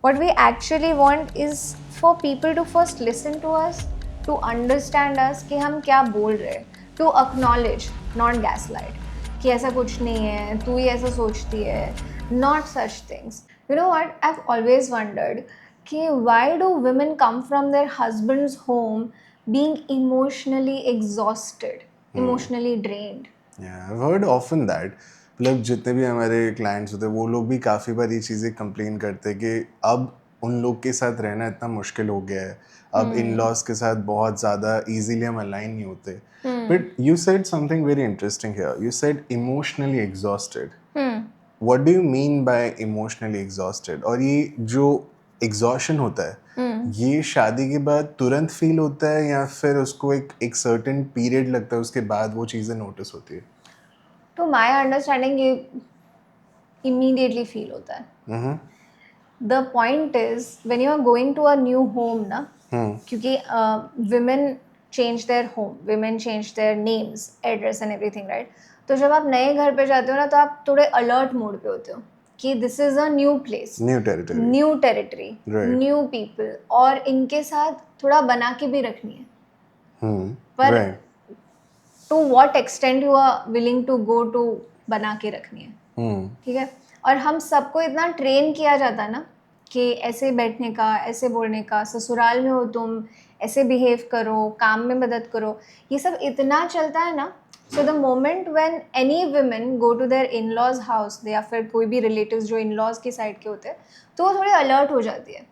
What we actually want is for people to first listen to us, to understand us कि हम क्या बोल रहे हैं, to acknowledge, not gaslight, कि ऐसा कुछ नहीं है, तू ही ऐसा सोचती है, not such things. You know what? I've always wondered कि why do women come from their husband's home being emotionally exhausted, emotionally drained? I've heard often that. मतलब जितने भी हमारे क्लाइंट्स होते हैं वो लोग भी काफ़ी बार ये चीज़ें कंप्लेन करते हैं कि अब उन लोग के साथ रहना इतना मुश्किल हो गया है, अब इन लॉज के साथ बहुत ज़्यादा इजीली हम अलाइन नहीं होते. But you said something very interesting here. You said emotionally exhausted. What do you mean by emotionally exhausted? और ये जो एग्जॉशन होता है ये शादी के बाद तुरंत फील होता है या फिर उसको एक सर्टेन पीरियड लगता है उसके बाद वो चीज़ें नोटिस होती है? To my understanding ये immediately feel होता है. The point is when you are going to a new home ना, क्योंकि women change their home, women change their names, address and everything, right? तो जब आप नए घर पे जाते हो ना तो आप थोड़े अलर्ट मोड पे होते हो कि this is a new place, new territory, Right. new people, और इनके साथ थोड़ा बना के भी रखनी है. पर Right. to what extent you are willing to go to बना के रखनी है. ठीक है. और हम सबको इतना ट्रेन किया जाता है ना कि ऐसे बैठने का, ऐसे बोलने का, ससुराल में हो तुम ऐसे बिहेव करो, काम में मदद करो, ये सब इतना चलता है ना. So the moment when any women go to their in laws house या फिर कोई भी रिलेटिव्स जो इन लॉज की साइड के होते हैं तो वो थोड़े अलर्ट हो जाती है.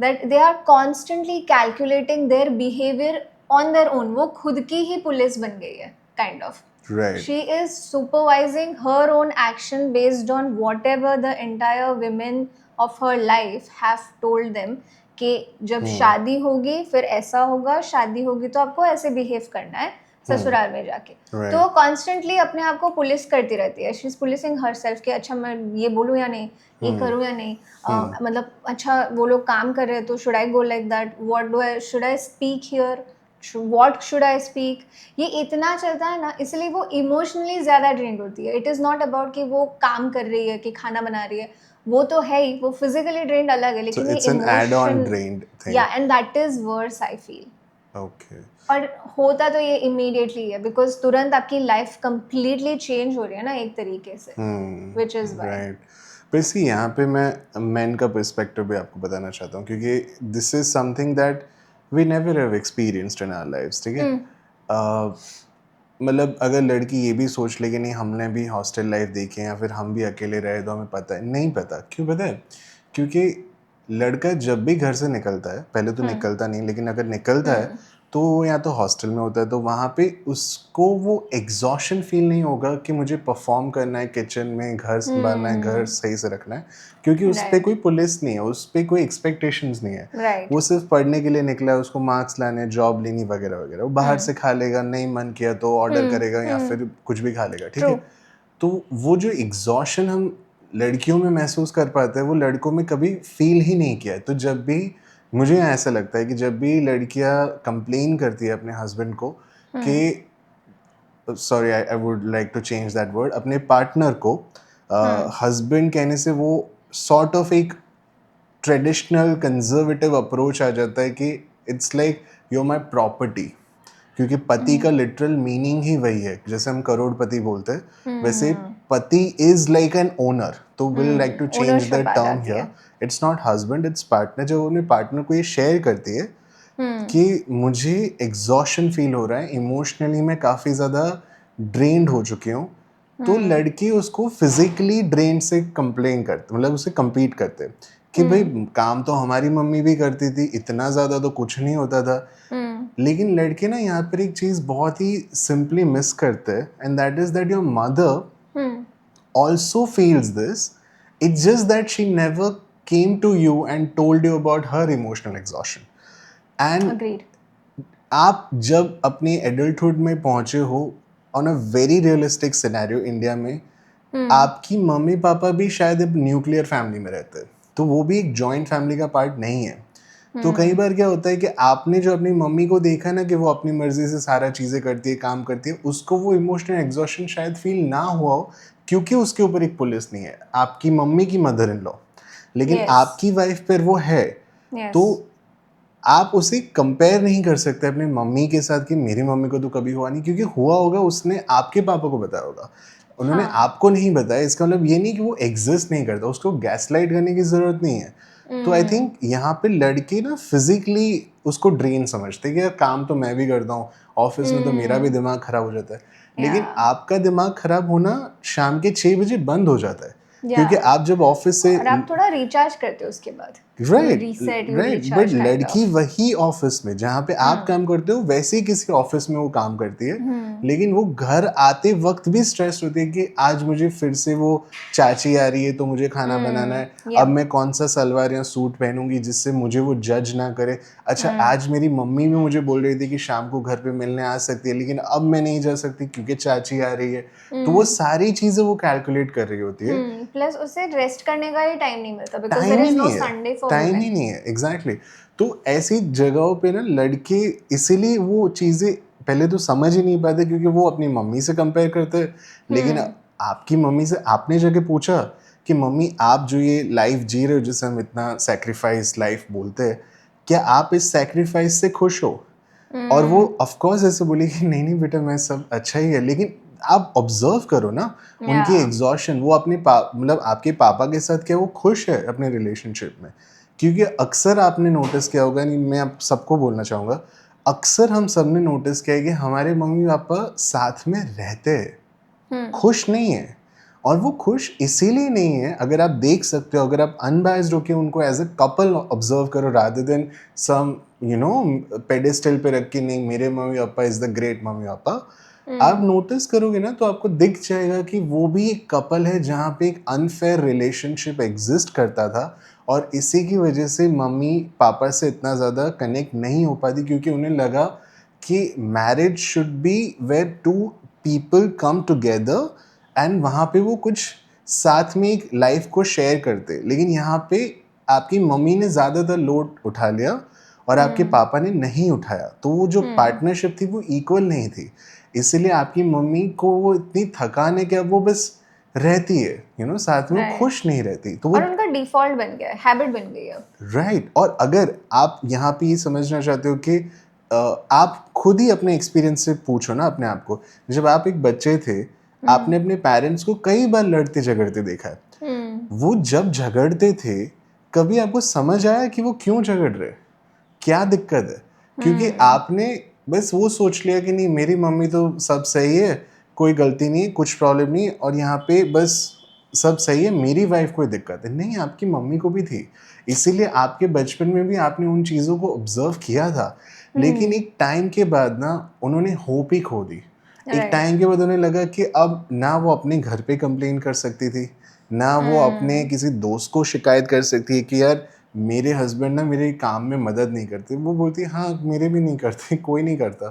That they are constantly calculating their behaviour on their own. वो खुद की ही पुलिस बन गई है kind of. Right. She is supervising her own action based on whatever the entire women of her life have told them कि जब शादी होगी फिर ऐसा होगा, शादी होगी तो आपको ऐसे बिहेव करना है ससुराल में जाके. Right. तो वो कॉन्स्टेंटली अपने आप को पुलिस करती रहती है. She is policing her self कि अच्छा मैं ये बोलूँ या नहीं, ये करूँ या नहीं, मतलब अच्छा वो लोग काम कर रहे हैं तो should I go like that, what do I, should I speak here, what should I speak. ये इतना चलता है ना, इसलिए वो इमोशनली ज़्यादा ड्रेन्ड होती है. इट इज़ नॉट अबाउट कि वो काम कर रही है कि खाना बना रही है, वो तो है ही, वो फिजिकली ड्रेन्ड अलग है, लेकिन So ये it's an add-on emotion, drained thing. या and that is worse I feel. Okay. और होता तो ये इमीडिएटली है बिकॉज तुरंत आपकी लाइफ कंप्लीटली चेंज हो रही है ना एक तरीके से, which is why. Right. Basically यहाँ पे मैं मेन का पर्सपेक्टिव भी आपको बताना चाहता हूँ क्योंकि this is something that we never have experienced in our lives. ठीक है. मतलब अगर लड़की ये भी सोच ले कि नहीं हमने भी हॉस्टल लाइफ देखी है या फिर हम भी अकेले रहे तो हमें पता है, नहीं पता. क्यों पता है? क्योंकि लड़का जब भी घर से निकलता है, पहले तो निकलता नहीं लेकिन अगर निकलता है तो वो या तो हॉस्टल में होता है तो वहाँ पे उसको वो एग्जॉशन फील नहीं होगा कि मुझे परफॉर्म करना है किचन में, घर संभालना है, घर सही से रखना है, क्योंकि उस पर कोई पुलिस नहीं है, उस पर कोई एक्सपेक्टेशंस नहीं है. Right. वो सिर्फ पढ़ने के लिए निकला है, उसको मार्क्स लाने, जॉब लेनी वगैरह वगैरह. वो बाहर से खा लेगा, नहीं मन किया तो ऑर्डर करेगा या फिर कुछ भी खा लेगा. ठीक है. तो वो जो एग्जॉशन हम लड़कियों में महसूस कर पाते हैं वो लड़कों में कभी फील ही नहीं किया है. तो जब भी मुझे ऐसा लगता है कि जब भी लड़कियां कंप्लेन करती है अपने हस्बैंड को कि sorry I would like to change that word, अपने पार्टनर को हस्बैंड कहने से वो सॉर्ट ऑफ एक ट्रेडिशनल कंजर्वेटिव अप्रोच आ जाता है कि it's like you my property. क्योंकि पति का लिटरल मीनिंग ही वही है, जैसे हम करोड़पति बोलते हैं वैसे पति इज लाइक एन ओनर. तो will like to change the term here. It's not husband, it's partner. जब अपने पार्टनर को ये शेयर करती है कि मुझे एग्जॉशन फील हो रहा है, इमोशनली मैं काफ़ी ज़्यादा ड्रेन्ड हो चुकी हूँ, तो लड़की उसको फिजिकली ड्रेन से कंप्लेन करते, मतलब उसे compete करते कि भाई काम तो हमारी मम्मी भी करती थी, इतना ज़्यादा तो कुछ नहीं होता था. लेकिन लड़के ना यहाँ पर एक चीज़ बहुत ही सिंपली मिस करते हैं and that is that your mother also feels this. It's just that she never came to you and told you about her emotional exhaustion. And Agreed. आप जब अपनी एडल्टहुड में पहुंचे हो on a very realistic scenario India में, आपकी mummy papa भी शायद एक न्यूक्लियर फैमिली में रहते हैं, तो वो भी एक जॉइंट फैमिली का पार्ट नहीं है. तो कई बार क्या होता है कि आपने जो अपनी मम्मी को देखा ना कि वो अपनी मर्जी से सारा चीज़ें करती है, काम करती है, उसको वो इमोशनल एग्जॉशन शायद फील ना हुआ हो क्योंकि उसके ऊपर एक पुलिस नहीं है, आपकी मम्मी की मदर इन लॉ. लेकिन Yes. आपकी वाइफ पर वो है, Yes. तो आप उसे कंपेयर नहीं कर सकते अपनी मम्मी के साथ कि मेरी मम्मी को तो कभी हुआ नहीं, क्योंकि हुआ होगा उसने आपके पापा को बताया होगा, उन्होंने हाँ. आपको नहीं बताया। इसका मतलब ये नहीं कि वो एग्जिस्ट नहीं करता, उसको गैसलाइट करने की जरूरत नहीं है। तो आई थिंक यहाँ पे लड़के ना फिजिकली उसको ड्रेन समझते हैं कि यार काम तो मैं भी करता हूँ, ऑफिस में तो मेरा भी दिमाग खराब हो जाता है, लेकिन Yeah. आपका दिमाग खराब होना शाम के 6 बजे बंद हो जाता है, क्योंकि Yeah. आप जब ऑफिस से और आप थोड़ा रिचार्ज करते हो उसके बाद, right reset, you right, but recharge kind लड़की ऑफ। वही ऑफिस में जहाँ पे आप काम करते हो वैसे ही किसी ऑफिस में वो काम करती है, लेकिन वो घर आते वक्त भी स्ट्रेस होती है कि आज मुझे फिर से वो चाची आ रही है तो मुझे खाना बनाना है, अब मैं कौन सा सलवार या सूट पहनूंगी जिससे मुझे वो जज ना करे। अच्छा आज मेरी मम्मी भी मुझे बोल रही थी कि शाम को घर पे मिलने आ सकती है, लेकिन अब मैं नहीं जा सकती क्योंकि चाची आ रही है। तो वो सारी चीजें वो कैलकुलेट कर रही होती है। प्लस उसे रेस्ट करने का ही टाइम नहीं मिलता, बिकॉज टाइम देयर ही इज नो नहीं है, संडे फॉर टाइम वुमेन। ही नहीं है, एग्जैक्टली तो ऐसी जगहों पे ना लड़के इसीलिए वो चीज़ें पहले तो समझ ही नहीं पाते, क्योंकि वो अपनी मम्मी से कंपेयर करते हैं। लेकिन आपकी मम्मी से आपने जाके पूछा कि मम्मी आप जो ये लाइफ जी रहे हो जिसे हम इतना सेक्रीफाइस लाइफ बोलते हैं, क्या आप इस सेक्रीफाइस से खुश हो? और वो ऑफ कोर्स ऐसे बोली कि नहीं नहीं बेटा मैं सब अच्छा ही है, लेकिन आप ऑब्जर्व करो ना उनकी Yeah. एग्जॉशन, वो अपने मतलब आपके पापा के साथ क्या वो खुश है अपने रिलेशनशिप में? क्योंकि अक्सर आपने नोटिस किया होगा, नहीं मैं आप सबको बोलना चाहूँगा, अक्सर हम सब ने नोटिस किया है कि हमारे मम्मी पापा साथ में रहते हैं, खुश नहीं है। और वो खुश इसीलिए नहीं है, अगर आप देख सकते हो, अगर आप अनबायस्ड होकर उनको एज अ कपल ऑब्जर्व करो रादर देन सम पेडेस्टल पे रख के नहीं मेरे mummy papa is the great mummy papa, आप नोटिस करोगे ना तो आपको दिख जाएगा कि वो भी एक कपल है जहाँ पे एक अनफेयर रिलेशनशिप एग्जिस्ट करता था, और इसी की वजह से मम्मी पापा से इतना ज़्यादा कनेक्ट नहीं हो पाती, क्योंकि उन्हें लगा कि marriage should be where two people come together and वहाँ पे वो कुछ साथ में एक लाइफ को शेयर करते। लेकिन यहाँ पे आपकी मम्मी ने ज़्यादातर लोड उठा लिया और आपके पापा ने नहीं उठाया, तो वो जो पार्टनरशिप थी वो इक्वल नहीं थी। इसीलिए आपकी मम्मी को वो इतनी थकान है कि अब वो बस रहती है साथ में, वो खुश नहीं रहती। तो वो और उनका डिफॉल्ट बन गया है, हैबिट बन गई है। राइट। और अगर आप यहाँ पे ये समझना चाहते हो कि आप खुद ही अपने एक्सपीरियंस से पूछो ना अपने आप को, जब आप एक बच्चे थे आपने अपने पेरेंट्स को कई बार लड़ते झगड़ते देखा है, वो जब झगड़ते थे कभी आपको समझ आया कि वो क्यों झगड़ रहे, क्या दिक्कत है? क्योंकि आपने बस वो सोच लिया कि नहीं मेरी मम्मी तो सब सही है, कोई गलती नहीं, कुछ प्रॉब्लम नहीं, और यहाँ पे बस सब सही है, मेरी वाइफ कोई दिक्कत है नहीं, आपकी मम्मी को भी थी। इसीलिए आपके बचपन में भी आपने उन चीज़ों को ऑब्जर्व किया था, लेकिन एक टाइम के बाद ना उन्होंने होप ही खो दी। एक टाइम के बाद उन्हें लगा कि अब ना वो अपने घर पे कंप्लेन कर सकती थी, ना वो अपने किसी दोस्त को शिकायत कर सकती है कि यार मेरे हस्बैंड ना मेरे काम में मदद नहीं करते। वो बोलती है हाँ मेरे भी नहीं करते, कोई नहीं करता।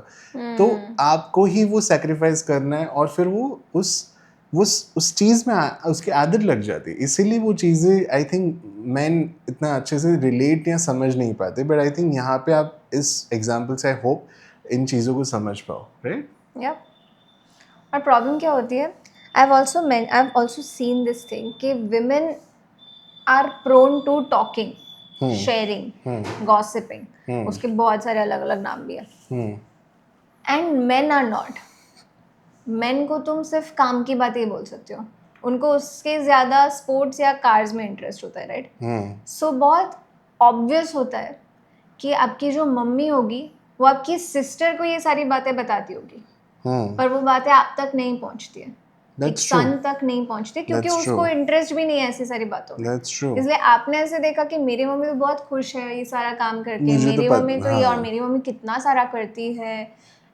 तो आपको ही वो सेक्रीफाइस करना है, और फिर वो उस चीज़ में उसकी आदत लग जाती है। इसीलिए वो चीज़ें आई थिंक मैन इतना अच्छे से रिलेट या समझ नहीं पाते, बट आई थिंक यहाँ पे आप इस एग्जाम्पल से आई होप इन चीज़ों को समझ पाओ, राइट? Yep. और प्रॉब्लम क्या होती है, I've also seen this thing कि women are prone to talking, sharing, gossiping, उसके बहुत सारे अलग अलग नाम भी है, and men are not. men को तुम सिर्फ काम की बातें ही बोल सकते हो, उनको उसके ज़्यादा स्पोर्ट्स या कार्स में इंटरेस्ट होता है, राइट? सो बहुत ऑब्वियस होता है कि आपकी जो मम्मी होगी वो आपकी सिस्टर को ये सारी बातें बताती होगी, पर वो बातें आप तक नहीं पहुंचती है, एक सन तक नहीं पहुंचती, क्योंकि उसको इंटरेस्ट भी नहीं है ऐसी सारी बातों में। इसलिए आपने ऐसे देखा कि मेरी मम्मी तो बहुत खुश है ये सारा काम करके, मेरी मम्मी तो ये, और मेरी मम्मी कितना सारा करती है,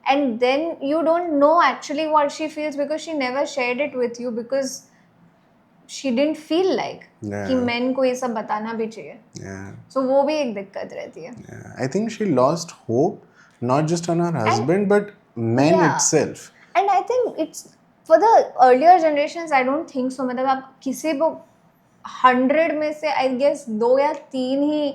and then you don't know actually what she feels because she never shared it with you, because she didn't feel like कि men को ये सब बताना भी चाहिए। So वो भी एक दिक्कत रहती है। I think she lost hope not just on her husband but men itself. And I think it's for the earlier generations, I don't think so, मतलब आप किसी को 100 में से I guess 2 या 3 ही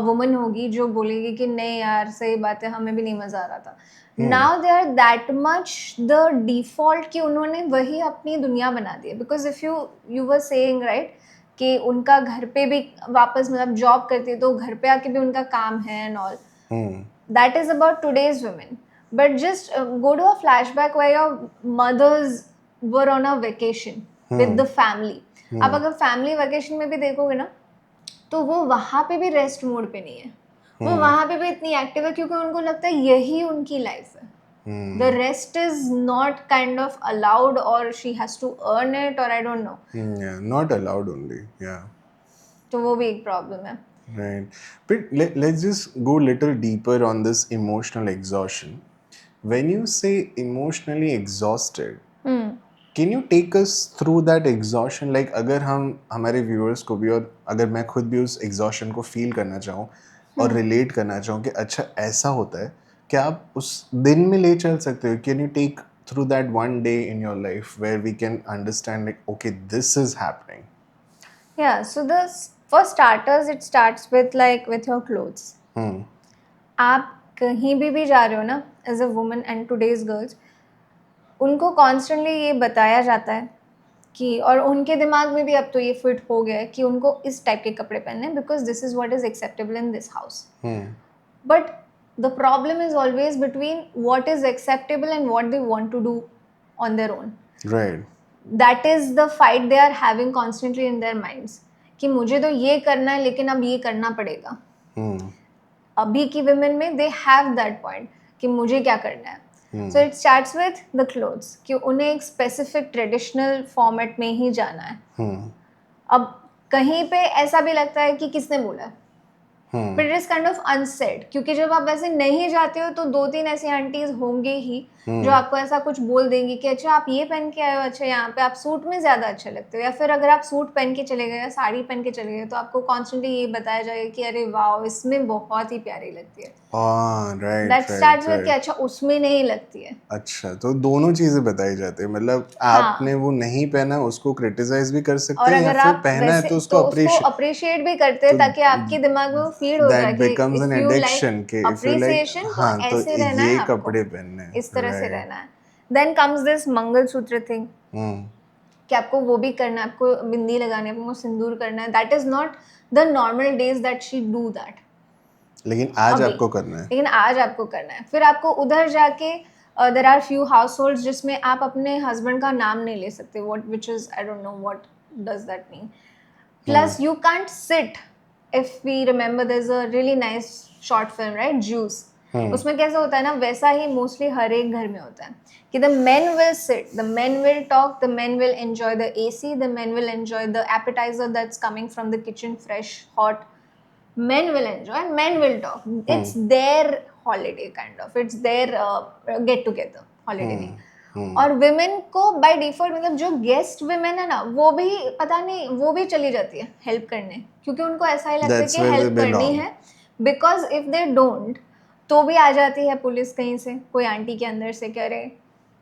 वुमन होगी जो बोलेगी कि नहीं यार सही बात है, हमें भी नहीं मजा आ रहा था। Now they are that much the default कि उन्होंने वही अपनी दुनिया बना दी है, because if you were saying right कि उनका घर पे भी वापस मतलब जॉब करती है तो घर पे आके भी उनका काम है and all. That is about today's women. But just go to a flashback where your mothers were on a vacation with the family. अब अगर फैमिली वेकेशन में भी देखोगे ना तो वो वहाँ पे भी रेस्ट मोड पे नहीं है. वो वहाँ पे भी इतनी एक्टिव है क्योंकि उनको लगता है यही उनकी लाइफ है. The rest is not kind of allowed or she has to earn it or I don't know. Yeah, not allowed only. Yeah. तो वो भी एक प्रॉब्लम है. Right. But let's just go a little deeper on this emotional exhaustion. When you say emotionally exhausted, can you take us through that exhaustion? Like अगर हम हमारे viewers को भी और अगर मैं खुद भी उस exhaustion को feel करना चाहूँ और relate करना चाहूँ कि अच्छा ऐसा होता है, क्या आप उस दिन में ले चल सकते हो? Can you take through that one day in your life where we can understand like okay this is happening? Yeah, so for starters it starts with like with your clothes. आप कहीं भी जा रहे हो ना as a woman and today's girls, उनको constantly ये बताया जाता है कि और उनके दिमाग में भी अब तो ये फिट हो गया है कि उनको इस टाइप के कपड़े पहनने हैं because this is what is acceptable in this house. But the problem is always between what is acceptable and what they want to do on their own. Right. That is the fight they are having constantly in their minds कि मुझे तो ये करना है लेकिन अब ये करना पड़ेगा. अभी की women में they have that point कि मुझे क्या करना है. So it starts with the clothes कि उन्हें एक specific traditional format में ही जाना है. अब कहीं पे ऐसा भी लगता है कि किसने बोला है. But it is kind of unsaid क्योंकि जब आप वैसे नहीं जाते हो तो 2-3 ऐसी आंटीज होंगे ही जो आपको ऐसा कुछ बोल देंगी कि अच्छा आप ये पहन के आए हो, अच्छा यहाँ पे आप सूट में ज्यादा अच्छे लगते हो. या फिर अगर आप सूट पहन के चले गए या साड़ी पहन के चले गए तो आपको कॉन्स्टेंटली ये बताया जाएगा कि अरे वाह इसमें बहुत ही प्यारी लगती है. That starts with कि अच्छा उसमें नहीं लगती है. अच्छा तो दोनों चीजें बताई जाती है मतलब आपने वो नहीं पहना उसको क्रिटिसाइज भी कर सकते हैं या फिर पहना है तो उसको अप्रिशिएट भी करते हैं ताकि आपके दिमाग में वो फीड हो जाए कि becomes an addiction कि if you like हाँ तो ऐसे रहना है ये आपको, कपड़े पहनने हैं इस तरह से रहना है. Then comes this mangalsutra thing कि आपको वो भी करना है, आपको बिंदी लगानी है, आपको सिंदूर करना है. That is not the normal days that she do that. लेकिन आज आपको करना है. फिर आपको उधर जाके there are few households जिसमें आप अपने husband का नाम नहीं ले सकते. Which is I don't know what does that mean. Plus you can't sit. If we remember there's a really nice short film right Juice. उसमें कैसा होता है ना वैसा ही मोस्टली हर एक घर में होता है कि the men will sit, the men will talk, the men will enjoy the AC, the men will enjoy the appetizer that's coming from the kitchen fresh hot. Men will enjoy, men will talk. It's their holiday kind of. It's their get together holiday नहीं. और women को by default मतलब जो guest women है ना वो भी पता नहीं वो भी चली जाती है help करने क्योंकि उनको ऐसा ही लगता है कि help करनी है because if they don't तो भी आ जाती है पुलिस कहीं से कोई आंटी के अंदर से कह रहे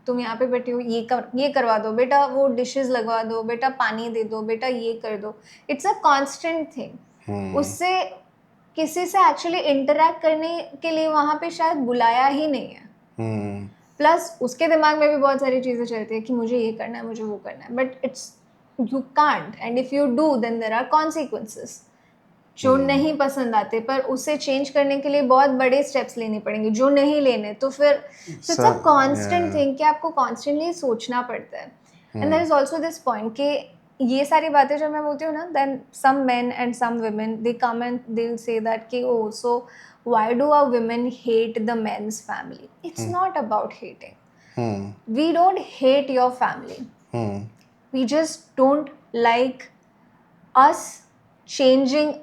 तुम यहाँ पे बैठी हो ये करवा दो बेटा वो डिशेस लगवा दो बेटा पानी दे दो बेटा ये कर दो. It's a constant thing. उससे किसी से एक्चुअली इंटरेक्ट करने के लिए वहाँ पे शायद बुलाया ही नहीं है. प्लस उसके दिमाग में भी बहुत सारी चीज़ें चलती है कि मुझे ये करना है मुझे वो करना है but it's you can't and if you do then there are consequences जो नहीं पसंद आते पर उसे चेंज करने के लिए बहुत बड़े स्टेप्स लेने पड़ेंगे जो नहीं लेने तो फिर इट्स अ कांस्टेंट थिंग कि आपको कॉन्स्टेंटली सोचना पड़ता है. And there is also this point कि ये सारी बातें जब मैं बोलती हूँ ना then some men and some women they come and they will say that कि oh so why do a women hate the men's family. It's not about hating. We don't hate your family. We just don't like us changing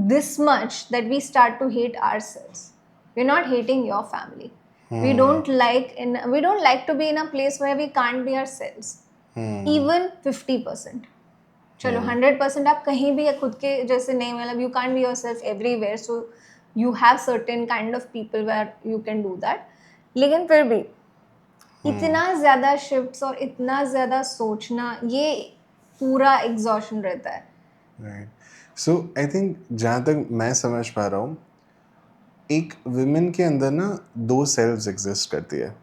this much that we start to hate ourselves. We're not hating your family. We don't like to be in a place where we can't be ourselves. Even 50%. चलो 100% आप कहीं भी खुद के जैसे नहीं मतलब you can't be yourself everywhere so you have certain kind of people where you can do that. लेकिन फिर भी इतना ज़्यादा shifts और इतना ज़्यादा सोचना ये पूरा exhaustion रहता है. Right. So I think जहाँ तक मैं समझ पा रहा हूँ एक विमेन के अंदर ना दो सेल्व्स एग्जिस्ट करती है.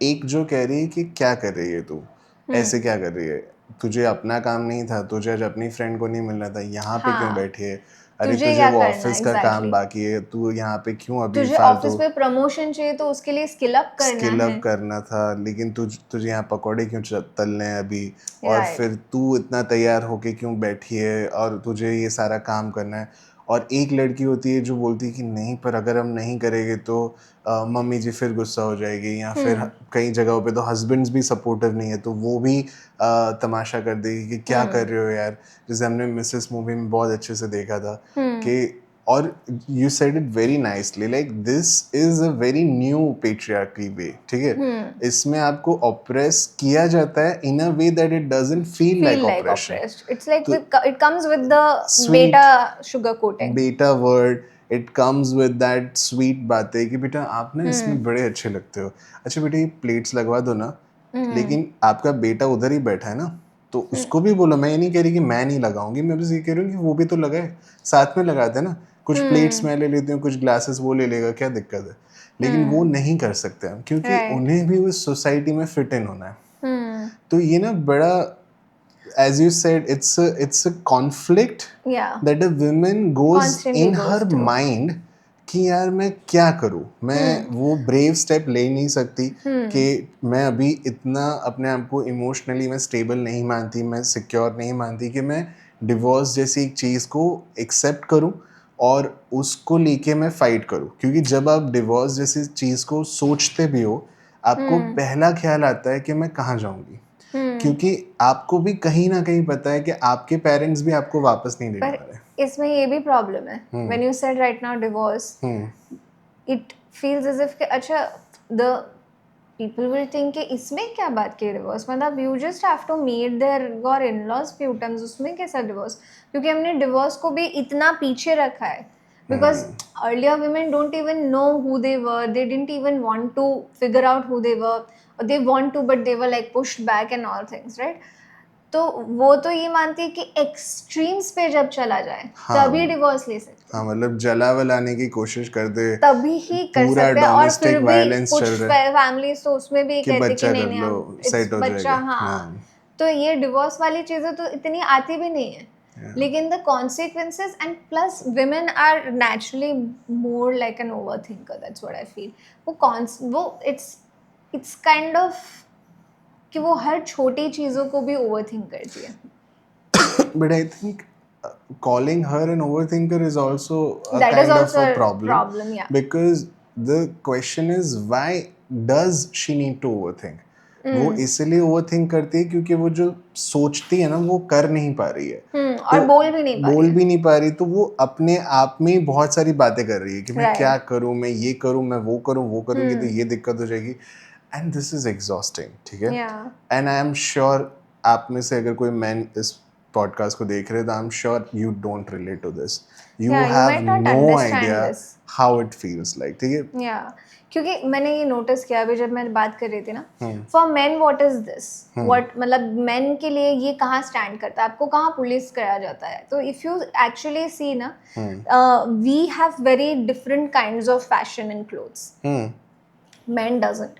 एक जो कह रही है कि क्या कर रही है तू ऐसे क्या कर रही है तुझे अपना काम नहीं था, तुझे आज अपनी फ्रेंड को नहीं मिलना था, यहाँ पे क्यों हाँ, बैठी है? अरे तुझे तुझे क्या वो करना ऑफिस का काम एग्जैक्टली, बाकी है, तू यहाँ पे क्यों अभी तुझे फालतू ऑफिस में प्रमोशन चाहिए तो उसके लिए स्किल अप करना स्किल है, अप करना था, लेकिन तुझे यहाँ पकौड़े क्यों तलने हैं अभी, और राइट। फिर तू इतना तैयार होके क्यों बैठी है और तुझे ये सारा काम करना है। और एक लड़की होती है जो बोलती है कि नहीं, पर अगर हम नहीं करेंगे तो मम्मी जी फिर गुस्सा हो जाएगी, या फिर कई जगहों पे तो हस्बैंड्स भी सपोर्टिव नहीं है, तो वो भी तमाशा कर देगी कि क्या कर रहे हो यार। जैसे हमने मिसेस मूवी में बहुत अच्छे से देखा था कि, और you said it very nicely, like this is a very new patriarchy way, ठीक है। इसमें आपको ऑप्रेस किया जाता है in a way that it doesn't feel like feel like oppression. oppressed. It's like तो it comes with the Sweet. beta sugar coating. बेटा word, it comes with that sweet बातें कि बेटा आप ना इसमें बड़े अच्छे लगते हो, अच्छा बेटा ये प्लेट्स लगवा दो ना, लेकिन आपका बेटा उधर ही बैठा है ना, तो उसको भी बोलो। मैं ये नहीं कह रही कि मैं नहीं लगाऊंगी, मैं बस ये कह रही हूँ कि वो भी तो लगाए, साथ में लगाते हैं ना। कुछ प्लेट्स मैं ले लेती हूँ, कुछ ग्लासेस वो ले लेगा, क्या दिक्कत है? लेकिन वो नहीं कर सकते हम, क्योंकि Right. उन्हें भी उस सोसाइटी में फिट इन होना है। Hmm. तो ये ना बड़ा, as you said, it's a conflict Yeah. that a woman goes Constantly in goes her through. mind कि यार मैं क्या करूँ, मैं वो ब्रेव स्टेप ले नहीं सकती कि मैं अभी इतना अपने आप को इमोशनली मैं स्टेबल नहीं मानती, मैं सिक्योर नहीं मानती कि मैं डिवोर्स जैसी एक चीज़ को एक्सेप्ट करूँ और उसको लेके मैं फाइट करूँ। क्योंकि जब आप डिवोर्स जैसी चीज़ को सोचते भी हो, आपको पहला ख्याल आता है कि मैं कहाँ जाऊँगी, क्योंकि आपको भी कहीं ना कहीं पता है कि आपके पेरेंट्स भी आपको वापस नहीं लेने पर वाले। इसमें ये भी प्रॉब्लम है, when you said right now divorce, it feels as if कि अच्छा the people will think कि इसमें क्या बात की डिवोर्स, मतलब you just have to meet their your in-laws few times, उसमें कैसा डिवोर्स? क्योंकि हमने डिवोर्स को भी इतना पीछे रखा है, because earlier women don't even know who they were, they didn't even want to figure out who they were, or they want to but they were like pushed back and all things, right? तो वो तो ये मानती है कि extremes पे जब चला जाए तभी डिवोर्स ले सकते हाँ, मतलब जलावा लाने की कोशिश कर दे, तभी ही कर पूरा सकते हैं। और फिर डोमेस्टिक भी वायलेंस कुछ चल रहा है फैमिलीज तो उसमें भी कि कहते कि बच्चा नहीं कर नहीं लो, हम सेट हो बच्चा, जाएगा। हाँ। तो ये डिवोर्स वाली चीजें तो इतनी आती भी नहीं है, लेकिन the consequences, and plus women are naturally more like an over thinker, that's what I feel. वो इट्स काइंड ऑफ कि वो हर छोटी चीजों को भी ओवर थिंक करती है। But I think calling her an overthinker is also a That is kind of also a a problem, problem, yeah. because the question is why does she need to overthink? वो इसलिए overthink करती है क्योंकि वो जो सोचती है ना वो कर नहीं पा रही है, और बोल भी नहीं पा रही तो वो अपने आप में ही बहुत सारी बातें कर रही है कि मैं Right. क्या करूं, मैं ये करूं, मैं वो करूं, वो करूंगी तो ये दिक्कत हो जाएगी, एंड दिस इज एग्जॉस्टिंग, ठीक है। Yeah. And I am sure आप में से अगर कोई मैन इस पॉडकास्ट को देख रहे हैं तो I am sure you don't relate to this, you Yeah, you have might not know understand idea this. How it feels like, ठीक है। या क्योंकि मैंने ये नोटिस किया अभी जब मैं बात कर रही थी ना, for main what is this, what मतलब मेन के लिए ये कहाँ स्टैंड करता है, आपको कहाँ पुलिस कराया जाता है? तो इफ यू एक्चुअली सी ना, we have very different kinds of fashion in clothes, men doesn't.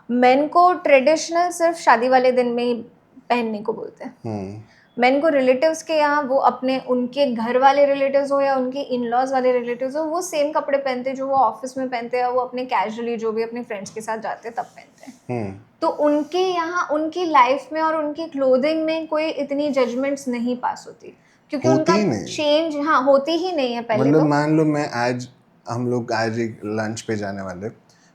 Men को ट्रेडिशनल सिर्फ शादी वाले दिन में ही पहनने को बोलते हैं। मेन को रिलेटिव्स के यहाँ वो अपने उनके घर वाले रिलेटिव्स हो या उनके इन लॉज वाले रिलेटिव्स हो, वो सेम कपड़े पहनते हैं जो वो ऑफिस में पहनते हैं, वो अपने कैजुअली जो भी अपने फ्रेंड्स के साथ जाते हैं तब पहनते हैं। तो उनके यहाँ उनकी लाइफ में और उनकी क्लोथिंग में कोई इतनी जजमेंट्स नहीं पास होती, क्योंकि उनका चेंज होती ही नहीं है पहले। मतलब मान लो मैं आज, हम लोग आज एक लंच पे जाने वाले,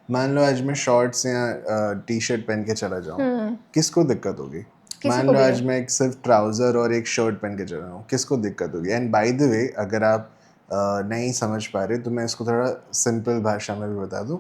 मान लो आज मैं शॉर्ट्स या टी शर्ट पहन के चला जाऊँ, किसको दिक्कत होगी? मान लो आज मैं सिर्फ ट्राउजर और एक शर्ट पहन के चल रहा हूँ, किसको दिक्कत होगी? एंड बाय द वे, अगर आप नहीं समझ पा रहे तो मैं इसको थोड़ा सिंपल भाषा में भी बता दूँ।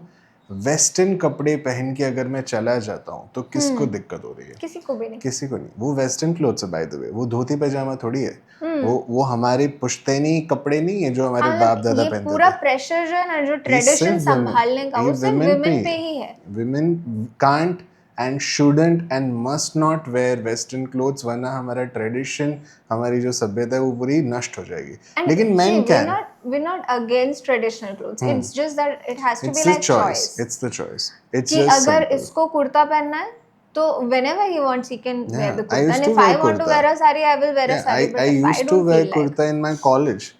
वेस्टर्न कपड़े पहन के अगर मैं चला जाता हूँ तो किसको दिक्कत हो रही है? किसी को भी नहीं, किसी को नहीं। वो वेस्टर्न क्लोथ्स है बाय द वे, वो धोती पैजामा थोड़ी है। वो हमारे पुश्तैनी कपड़े नहीं है जो हमारे बाप दादा पहनते थे। पूरा प्रेशर जो है ना, जो ट्रेडिशन संभालने का, वो सिर्फ विमेन पे ही है। Women can't and shouldn't and must not wear western clothes, वरना हमारा ट्रेडिशन, हमारी जो सभ्यता है वो पूरी नष्ट हो जाएगी। लेकिन men can. We're not against traditional clothes. It's just that it has to be like choice. It's the choice. It's कि just अगर simple. इसको कुर्ता पहनना है तो whenever he wants, he can wear the I kurta. used And to if wear I want to kurta. wear a sari, I will wear a Yeah, sari. But I if I used to don't wear feel like, kurta in my college.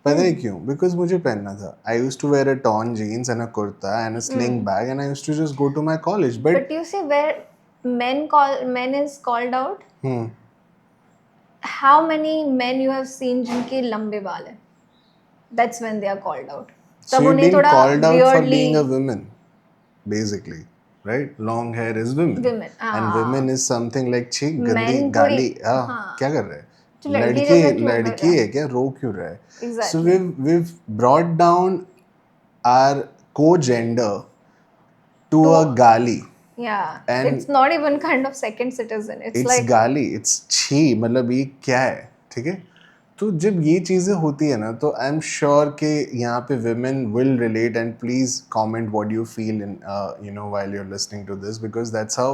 पता है क्यों? Because मुझे पहनना था. I used to wear a torn jeans and a kurta and a sling bag, and I used to just go to my college. But but you see where men is called out. How many men you have seen जिनके लंबे बाल हैं? That's when they are called out. so तब you're उन्हें being थोड़ा called out for weirdly being a woman, basically, right? Long hair is women, women. and women is something like छी गंदी Men थोड़ी गाली. हाँ क्या कर रहे हैं? तो लड़की लड़के जैसा क्यों कर लड़की रहा है है? क्या? रो क्यों रहा है? So Exactly. we've brought down our co-gender to a gali. Yeah, And it's not even kind of second citizen. It's it's like गाली, इट्स छी, मतलब ये क्या है? ठीक है. तो जब ये चीज़ें होती है ना, तो आई एम श्योर कि यहाँ पे women will relate, and please comment what you feel in while you're listening to this, because that's how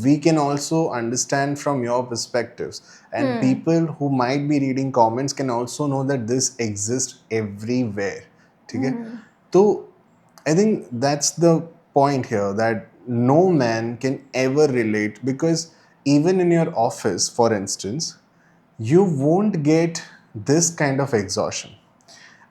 we can also understand from your perspectives, and people who might be reading comments can also know that this exists everywhere. ठीक है. तो I think that's the point here, that no man can ever relate, because even in your office, for instance, you won't get this kind of exhaustion.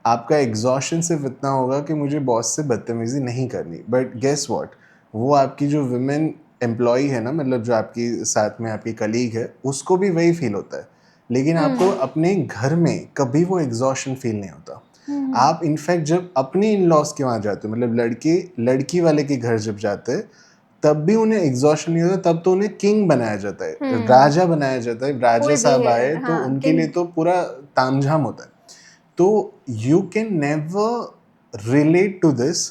आपका exhaustion सिर्फ इतना होगा कि मुझे boss से बदतमीजी नहीं करनी. बट गेस व्हाट, वो आपकी जो विमेन एम्प्लॉई है ना, मतलब जो आपकी साथ में आपकी कलीग है, उसको भी वही फील होता है. लेकिन आपको अपने घर में कभी वो एग्जॉशन फील नहीं होता. आप इनफैक्ट जब अपने इन लॉज के वहाँ जाते हो, मतलब लड़की वाले के घर जब जाते हैं, तब भी उन्हें एग्जॉशन नहीं होता. तब तो उन्हें किंग बनाया जाता है, राजा बनाया जाता है. राजा कोई साहब भी है, आए तो हाँ, उनके king. लिए तो पूरा तामझाम होता है. तो you can never relate to this,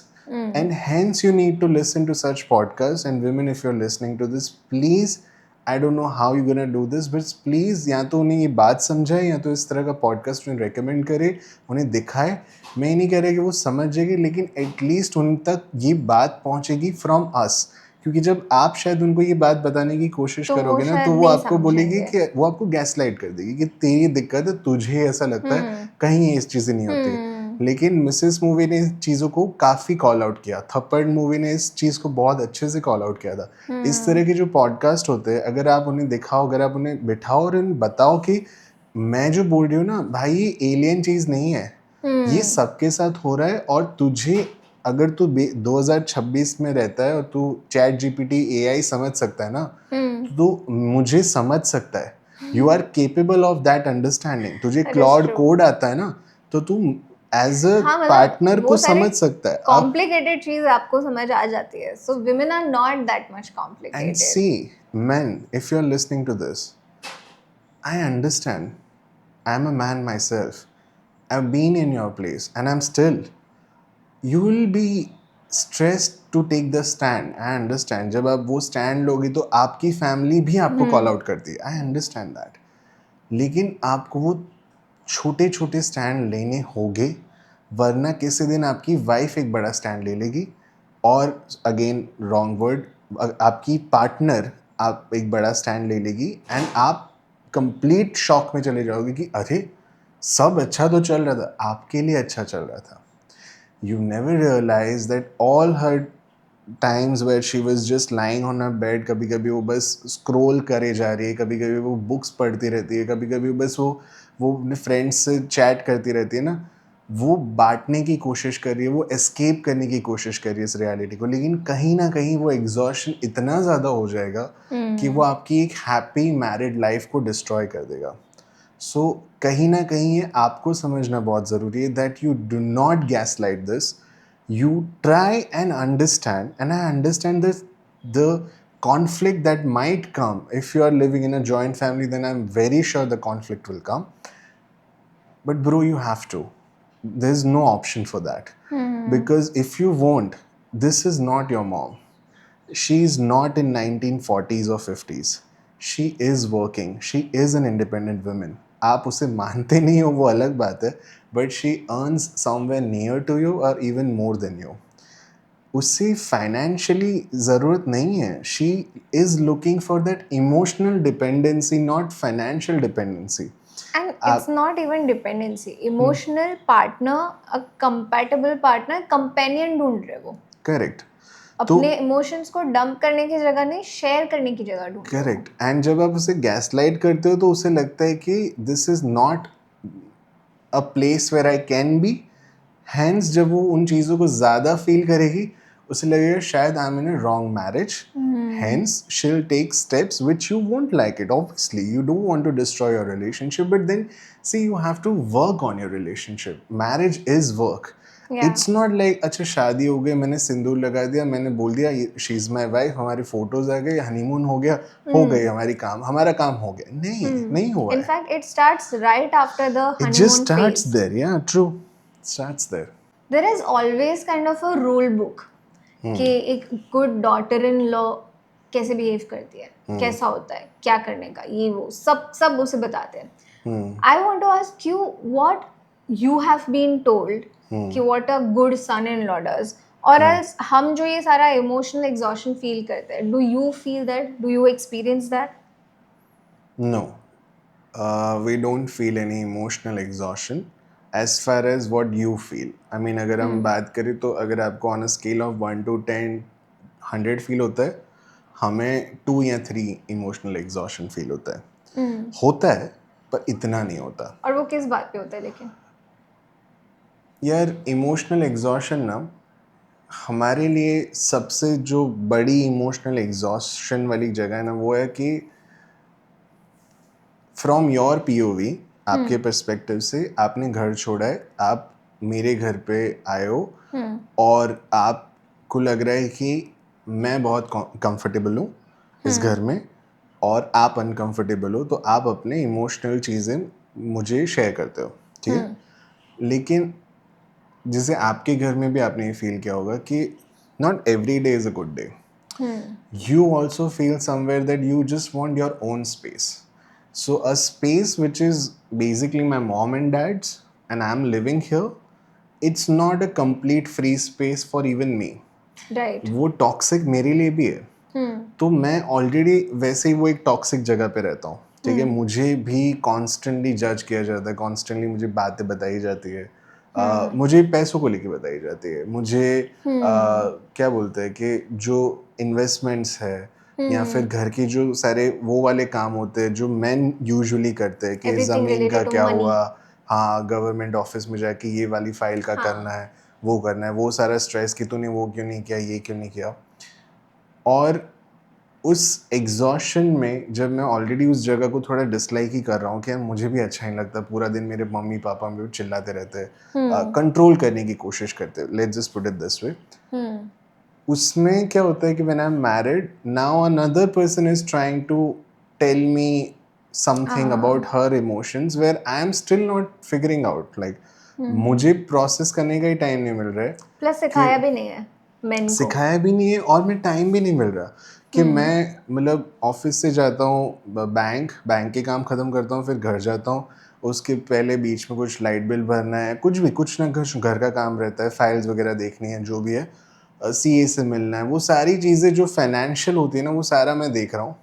and hence you need to listen to such podcasts. And women, if you're listening to this, please, I don't know how you're gonna do this, but please या तो उन्हें ये बात समझाए, या तो इस तरह का पॉडकास्ट उन्हें रेकमेंड करे, उन्हें दिखाए. मैं ये नहीं कह रहा कि वो समझ जाएगी, लेकिन एटलीस्ट उन तक ये बात पहुंचेगी फ्रॉम अस. क्योंकि जब आप शायद उनको ये बात बताने की कोशिश तो वो करोगे ना, शायद तो वो नहीं आपको बोलेगी समझेंगे. कि वो आपको गैसलाइट कर देगी कि तेरी दिक्कत है, तुझे ऐसा लगता है, कहीं ये इस चीज़ें नहीं होती. लेकिन मिसेस मूवी ने इस चीज़ों को काफ़ी कॉल आउट किया. थप्पड़ मूवी ने इस चीज़ को बहुत अच्छे से कॉल आउट किया था. इस तरह के जो पॉडकास्ट होते हैं, अगर आप उन्हें दिखाओ, अगर आप उन्हें बिठाओ और उन्हें बताओ कि मैं जो बोल रही हूँ ना भाई, ये एलियन चीज़ नहीं है, ये सबके साथ हो रहा है. और तुझे, अगर तू 2026 में रहता है और तू चैट जीपीटी AI समझ सकता है ना, तो मुझे समझ सकता है. You are capable of that understanding. तुझे क्लॉड कोड आता है ना, तो तू एज अ पार्टनर को समझ सकता है. कॉम्प्लिकेटेड चीज आपको समझ आ जाती है. So women are not that much and complicated. See men, if you're listening to this, I understand. I'm a man myself. I've been in your place and I'm still. You will be stressed to take the stand. I understand. जब आप वो stand लोगे तो आपकी family भी आपको call out करती है. I understand that. लेकिन आपको वो छोटे छोटे स्टैंड लेने होंगे, वरना किसी दिन आपकी वाइफ एक बड़ा स्टैंड ले लेगी, और अगेन रॉन्ग वर्ड, आपकी पार्टनर आप एक बड़ा स्टैंड ले लेगी, एंड आप कंप्लीट शॉक में चले जाओगे कि अरे सब अच्छा तो चल रहा था, आपके लिए अच्छा चल रहा था. You never realize that all her times where she was just lying on her bed, कभी कभी वो बस स्क्रॉल करे जा रही है, कभी कभी वो बुक्स पढ़ती रहती है, कभी कभी बस वो अपने फ्रेंड्स से चैट करती रहती है ना, वो बांटने की कोशिश कर रही है, वो एस्केप करने की कोशिश कर रही है इस रियलिटी को. लेकिन कहीं ना कहीं वो एग्जॉशन इतना ज़्यादा हो जाएगा कि वो आपकी एक हैप्पी मैरिड लाइफ को डिस्ट्रॉय कर देगा. सो कहीं ना कहीं ये आपको समझना बहुत ज़रूरी है that you do not gaslight this. You try and understand, and I understand the conflict that might come. If you are living in a joint family, then I'm very sure the conflict will come. But bro, you have to. There's no option for that. Because if you won't, this is not your mom. She's not in 1940s or 50s. She is working. She is an independent woman. आप उसे मानते नहीं हो वो अलग बात है, but she earns somewhere near to you or even more than you. उसे फाइनेंशियली ज़रूरत नहीं है. She is looking for that emotional dependency, not financial dependency. And it's not even dependency. Emotional partner, a compatible partner, companion ढूंढ रहे वो. Correct. अपने emotions को dump करने की जगह नहीं, शेयर करने की जगह ढूंढो। करेक्ट। एंड जब आप उसे गैसलाइट करते हो तो उसे लगता है कि this is not a place where I can be. Hence जब वो उन चीज़ों को ज़्यादा फील करेगी, उसे लगेगा शायद I am in a wrong marriage. Hence, she'll take steps which you won't like it. Obviously, you don't want to destroy your relationship, but then, see, you have to work on your relationship. Marriage is work. Yeah. It's not like अच्छा शादी हो गई, मैंने सिंदूर लगा दिया, मैंने बोल दिया शी इज माई वाइफ, हमारी फोटोज आ गई, हनीमून हो गया, हो गई हमारा काम हो गया। नहीं हुआ In है। fact, it starts right after the It just honeymoon starts phase. there. Yeah, true. It starts there. There is always kind of a rule book कि एक गुड डॉटर इन लॉ कैसे बिहेव करती है, कैसा होता है, क्या करने का, ये वो सब उसे बताते हैं। I want to ask you what you have been told कि what a good son in law does, और एल्स हम जो ये सारा इमोशनल एग्जॉशन फील करते हैं, do you feel that, do you experience that? No. We don't feel any emotional exhaustion as far as what you feel. I mean, अगर हम बात करें तो अगर आपको on a scale of 1 to 10 100 feel होता है, हमें 2 या 3 इमोशनल एग्जॉशन फील होता है। होता है पर इतना नहीं होता। और वो किस बात पे होता है लेकिन? यार इमोशनल एग्जॉशन ना हमारे लिए सबसे जो बड़ी इमोशनल एग्जॉशन वाली जगह है ना, वो है कि फ्रॉम योर पीओवी, आपके पर्सपेक्टिव से, आपने घर छोड़ा है, आप मेरे घर पे आए हो और आपको लग रहा है कि मैं बहुत कंफर्टेबल हूँ इस घर में और आप अनकंफर्टेबल हो, तो आप अपने इमोशनल चीज़ें मुझे शेयर करते हो, ठीक है। लेकिन जैसे आपके घर में भी आपने ये फील किया होगा कि not every day is a good day. You also feel somewhere that you just want your own space. So a space which is basically my mom and dad's and I'm living here, it's not a complete free space for even me. Right. वो toxic मेरे लिए भी है। तो मैं already वैसे ही वो एक टॉक्सिक जगह पे रहता हूँ, ठीक है। मुझे भी कॉन्स्टेंटली जज किया जाता है, कॉन्स्टेंटली मुझे बातें बताई जाती है, मुझे पैसों को लेके बताई जाती है, मुझे क्या बोलते हैं कि जो इन्वेस्टमेंट्स है या फिर घर की जो सारे वो वाले काम होते हैं जो मैन यूजुअली करते हैं कि Everything ज़मीन का related to क्या money. हुआ, हाँ गवर्नमेंट ऑफिस में जाके ये वाली फाइल का करना है, वो करना है, वो सारा स्ट्रेस कि तूने वो क्यों नहीं किया, ये क्यों नहीं किया। और उस एग्जॉशन में जब मैं ऑलरेडी उस जगह को थोड़ा डिसलाइक ही कर रहा हूँ कि यार मुझे भी अच्छा नहीं लगता, पूरा दिन मेरे मम्मी पापा मेरे को चिल्लाते रहते हैं, कंट्रोल करने की कोशिश करते हैं, let's just put it this way. उसमें क्या होता है कि when I am married now another person is trying to tell me something about her emotions where I am still not figuring out, like मुझे प्रोसेस करने का ही time नहीं मिल रहा है, प्लस सिखाया भी नहीं है मेन को, सिखाया भी नहीं है और मैं टाइम भी नहीं मिल रहा कि मैं मतलब ऑफिस से जाता हूँ, बैंक के काम ख़त्म करता हूँ, फिर घर जाता हूँ, उसके पहले बीच में कुछ लाइट बिल भरना है, कुछ ना कुछ घर का काम रहता है, फाइल्स वगैरह देखनी है, जो भी है, सीए से मिलना है, वो सारी चीज़ें जो फाइनेंशियल होती है ना, वो सारा मैं देख रहा हूँ।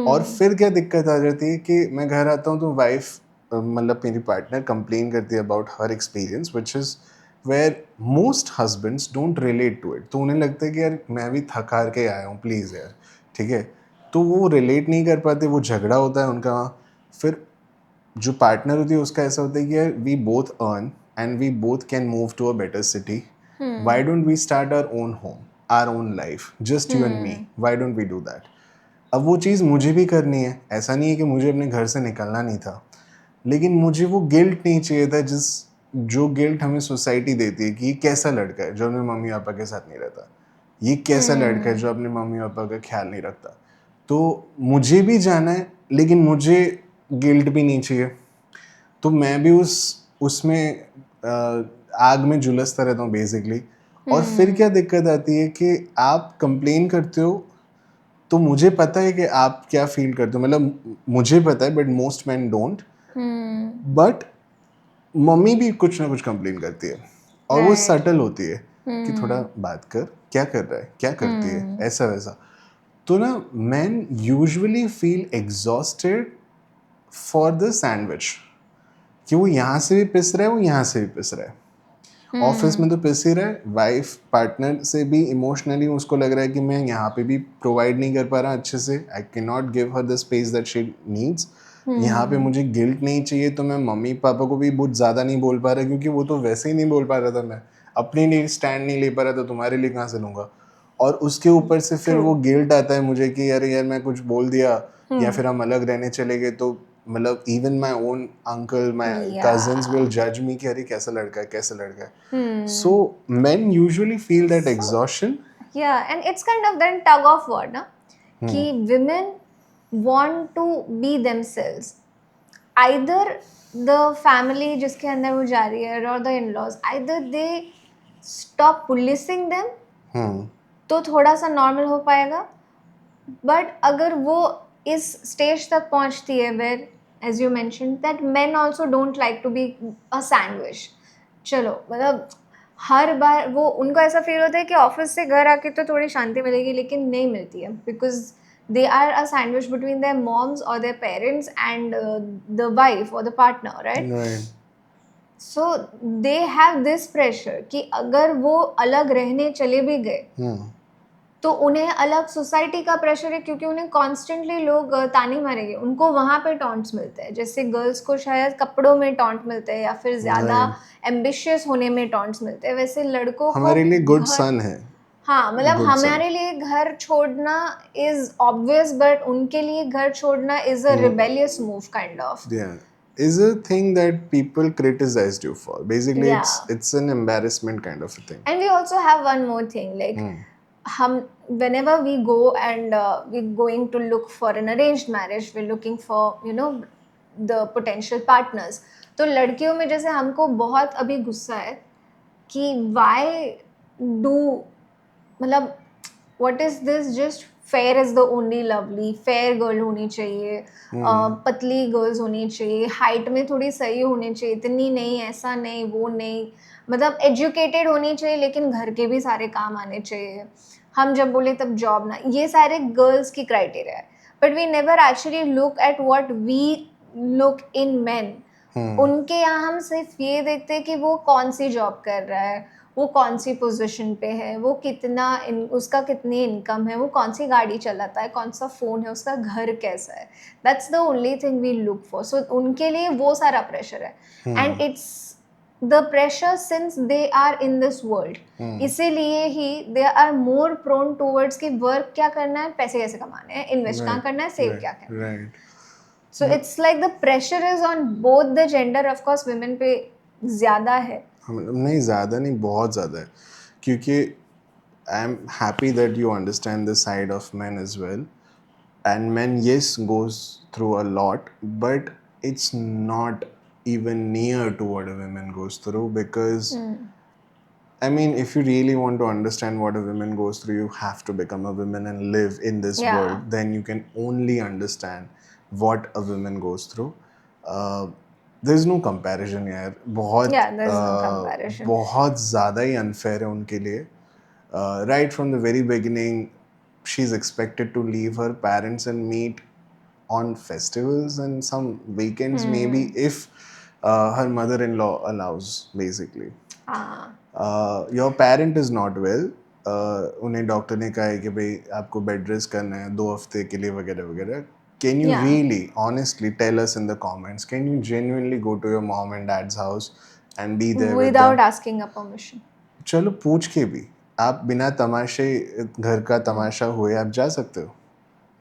और फिर क्या दिक्कत आ जाती है कि मैं घर आता हूँ तो वाइफ मतलब मेरी पार्टनर कंप्लेन करती है about her experience which is where most husbands don't relate to it. तो उन्हें लगता है कि यार मैं भी थक हार के आया हूँ, प्लीज़ यार, ठीक है। तो वो रिलेट नहीं कर पाते, वो झगड़ा होता है उनका। फिर जो पार्टनर होती है उसका ऐसा होता है कि यार we both earn and we both can move to a better city, why don't we start our own home, our own life, just you and me, why don't we do that. अब वो चीज़ मुझे भी करनी है, ऐसा नहीं है कि मुझे अपने घर से निकलना नहीं था, लेकिन मुझे वो गिल्ट नहीं चाहिए था जो गिल्ट हमें सोसाइटी देती है कि ये कैसा लड़का है जो अपने मम्मी पापा के साथ नहीं रहता, ये कैसा लड़का है जो अपने मम्मी पापा का ख्याल नहीं रखता। तो मुझे भी जाना है लेकिन मुझे गिल्ट भी नहीं चाहिए, तो मैं भी उसमें आग में झुलसता रहता हूँ बेसिकली। और फिर क्या दिक्कत आती है कि आप कंप्लेन करते हो तो मुझे पता है कि आप क्या फील करते हो, मतलब मुझे पता है but most man don't, but mummy भी कुछ ना कुछ कंप्लेन करती है और वो सटल होती है कि थोड़ा बात कर, क्या कर रहा है, क्या करती है, ऐसा वैसा। तो ना man usually feel exhausted for the sandwich, कि वो यहाँ से भी पिस रहा है, वो यहाँ से भी पिस रहा है। ऑफिस में तो पिस ही रहा है, वाइफ पार्टनर से भी इमोशनली उसको लग रहा है कि मैं यहाँ पे भी प्रोवाइड नहीं कर पा रहा अच्छे से, I can not give her the space that she needs, यहाँ पे मुझे गिल्ट नहीं चाहिए, तो मैं मम्मी पापा को भी बहुत ज़्यादा नहीं बोल पा रहा, क्योंकि वो तो वैसे ही नहीं बोल पा रहा था, मैं अपने लिए स्टैंड नहीं ले पा रहा था, तुम्हारे लिए कहाँ से लूँगा। और उसके ऊपर से फिर वो गिल्ट आता है मुझे कि अरे यार मैं कुछ बोल दिया या फिर हम अलग रहने चले गए, तो मतलब even my own uncle, my cousins will जज मी कि अरे कैसा लड़का है, कैसा लड़का है। सो men usually feel that exhaustion. Yeah, and it's kind of then tug of war, ना कि women want to be themselves. Either the family जिसके अंदर वो जा रही है or the in-laws, either they stop policing them, तो थोड़ा सा नॉर्मल हो पाएगा, बट अगर वो इस स्टेज तक पहुंचती है whereas you mention that men also don't like to be a sandwich, चलो मतलब हर बार वो उनको ऐसा फील होता है कि ऑफिस से घर आके तो थोड़ी शांति मिलेगी, लेकिन नहीं मिलती है, because they are a sandwich between their moms or their parents and the wife or the partner, right? So they have this pressure कि अगर वो अलग रहने चले भी गए तो उन्हें अलग सोसाइटी का प्रेशर है, क्योंकि उन्हें कॉन्स्टेंटली लोग ताने मारेंगे, उनको वहाँ पे टॉन्ट्स मिलते हैं, जैसे गर्ल्स को शायद कपड़ों में टॉन्ट मिलते हैं या फिर ज़्यादा एम्बिशियस होने में टॉन्ट्स मिलते हैं, वैसे लड़कों को हमारे लिए गुड सन है। हाँ, मतलब हमारे लिए घर छोड़ना इज ऑब्वियस, बट उनके लिए घर छोड़ना is a rebellious move kind of. Is a thing that people criticized you for. Basically, it's an embarrassment kind of a thing. And we also have one more thing, like हम whenever we go and we're going to look for an arranged marriage, we're looking for the potential partners. तो लड़कियों में जैसे हमको बहुत अभी गुस्सा है कि why do मतलब what is this just fair is the only lovely, fair girl होनी चाहिए, पतली गर्ल्स होनी चाहिए, हाइट में थोड़ी सही होनी चाहिए, इतनी नहीं, ऐसा नहीं, वो नहीं, मतलब एजुकेटेड होनी चाहिए लेकिन घर के भी सारे काम आने चाहिए, हम जब बोले तब जॉब ना, ये सारे गर्ल्स की क्राइटेरिया है, but we never actually look at what we look in men. उनके यहाँ हम सिर्फ ये देखते हैं कि वो कौन सी जॉब कर रहा है, वो कौन सी पोजीशन पे है, वो कितना उसका कितनी इनकम है, वो कौन सी गाड़ी चलाता है, कौन सा फ़ोन है, उसका घर कैसा है, that's the only thing we look for. So उनके लिए वो सारा प्रेशर है, and it's the pressure since they are in this world, इसीलिए ही they are more prone towards कि वर्क क्या करना है, पैसे कैसे कमाने हैं, इन्वेस्ट कहाँ करना है, सेव क्या करना है। So it's like the pressure is on both the gender, of course women पे ज़्यादा है, नहीं ज़्यादा नहीं, बहुत ज़्यादा है, क्योंकि I am happy that you understand the side of man as well, and man yes goes through a lot, but it's not even near to what a woman goes through, because I mean, if you really want to understand what a woman goes through, you have to become a woman and live in this world, then you can only understand what a woman goes through. There's no comparison यार, बहुत ज़्यादा ही unfair है उनके लिए। Right from the very beginning, she's expected to leave her parents and meet on festivals and some weekends, maybe if her mother-in-law allows, basically. Your parent is not well, उन्हें doctor ने कहा है कि भाई आपको बेड रेस्ट करना है 2 हफ्ते के लिए वगैरह वगैरह। Can you really honestly tell us in the comments, can you genuinely go to your mom and dad's house and be there without asking a permission? चलो पूछ के भी, आप बिना तमाशे घर का तमाशा हुए आप जा सकते हो?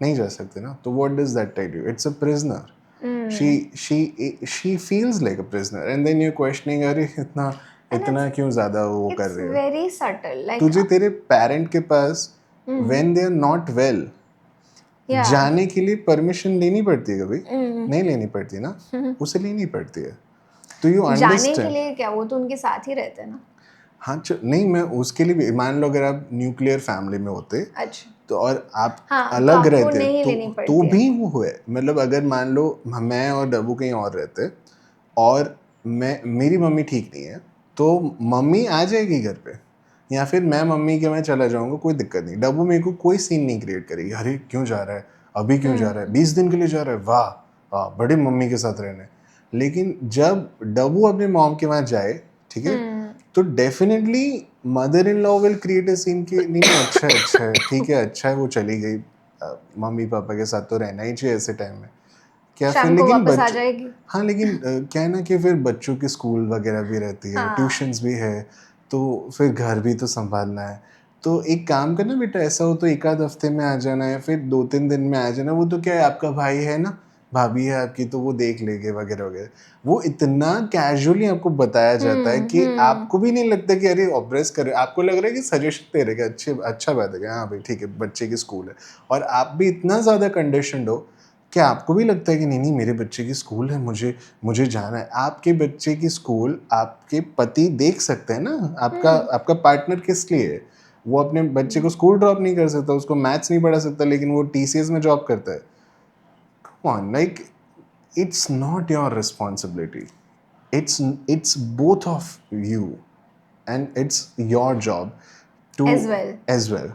नहीं जा सकते ना, तो what does that tell you? It's a prisoner. She feels like a prisoner, and then you're questioning, अरे इतना क्यों ज़्यादा वो कर रहे हो? It's very subtle. Like तुझे तेरे पेरेंट के पास when they are not well, जाने के लिए परमिशन लेनी पड़ती है कभी? नहीं लेनी पड़ती ना, उसे लेनी पड़ती है। तो you understand? जाने के लिए क्या, वो तो उनके साथ ही रहते हैं ना। हाँ नहीं, मैं उसके लिए भी, मान लो अगर आप न्यूक्लियर फैमिली में होते, अच्छा, तो और आप अलग रहते तो भी वो हुए, मतलब अगर मान लो मैं और डब्बू कहीं और रहते और मेरी मम्मी ठीक नहीं है, तो मम्मी आ जाएगी घर पे, या फिर मैं मम्मी के मैं चला जाऊंगा, कोई दिक्कत नहीं, डब्बू मेरे को कोई सीन नहीं क्रिएट करेगी, अरे क्यों जा रहा है, अभी क्यों जा रहा है, 20 दिन के लिए जा रहा है, वाह वाह बड़ी मम्मी के साथ रहने। लेकिन जब डब्बू अपने मॉम के वहाँ जाए, ठीक है, तो definitely mother in law will create a scene कि नहीं नहीं, अच्छा है ठीक है, अच्छा है वो चली गई, मम्मी पापा के साथ तो रहना ही चाहिए ऐसे टाइम में, क्या फिर शाम को लेकिन वापस आ बच्चे, जाएगी। हाँ लेकिन क्या है ना कि फिर बच्चों की स्कूल वगैरह भी रहती है, हाँ ट्यूशन्स भी है, तो फिर घर भी तो संभालना है। तो एक काम करना बेटा, ऐसा हो तो एक आध हफ्ते में आ जाना या फिर 2-3 दिन में आ जाना, वो तो क्या है आपका भाई है ना, भाभी है आपकी, तो वो देख लेंगे वगैरह वगैरह। वो इतना कैजुअली आपको बताया जाता है कि आपको भी नहीं लगता कि अरे ऑब्रेस कर रहे, आपको लग रहा है कि सजेशन दे रहे, अच्छा बात है कि हाँ भाई ठीक है बच्चे की स्कूल है, और आप भी इतना ज़्यादा कंडीशनड हो कि आपको भी लगता है कि नहीं नहीं मेरे बच्चे की स्कूल है, मुझे जाना है। आपके बच्चे की स्कूल आपके पति देख सकते हैं ना, आपका पार्टनर किस लिए है, वो अपने बच्चे को स्कूल ड्रॉप नहीं कर सकता, उसको मैथ्स नहीं पढ़ा सकता, लेकिन वो TCS में जॉब करता है। Come on, like it's not your responsibility, it's both of you, and it's your job to as well. as well।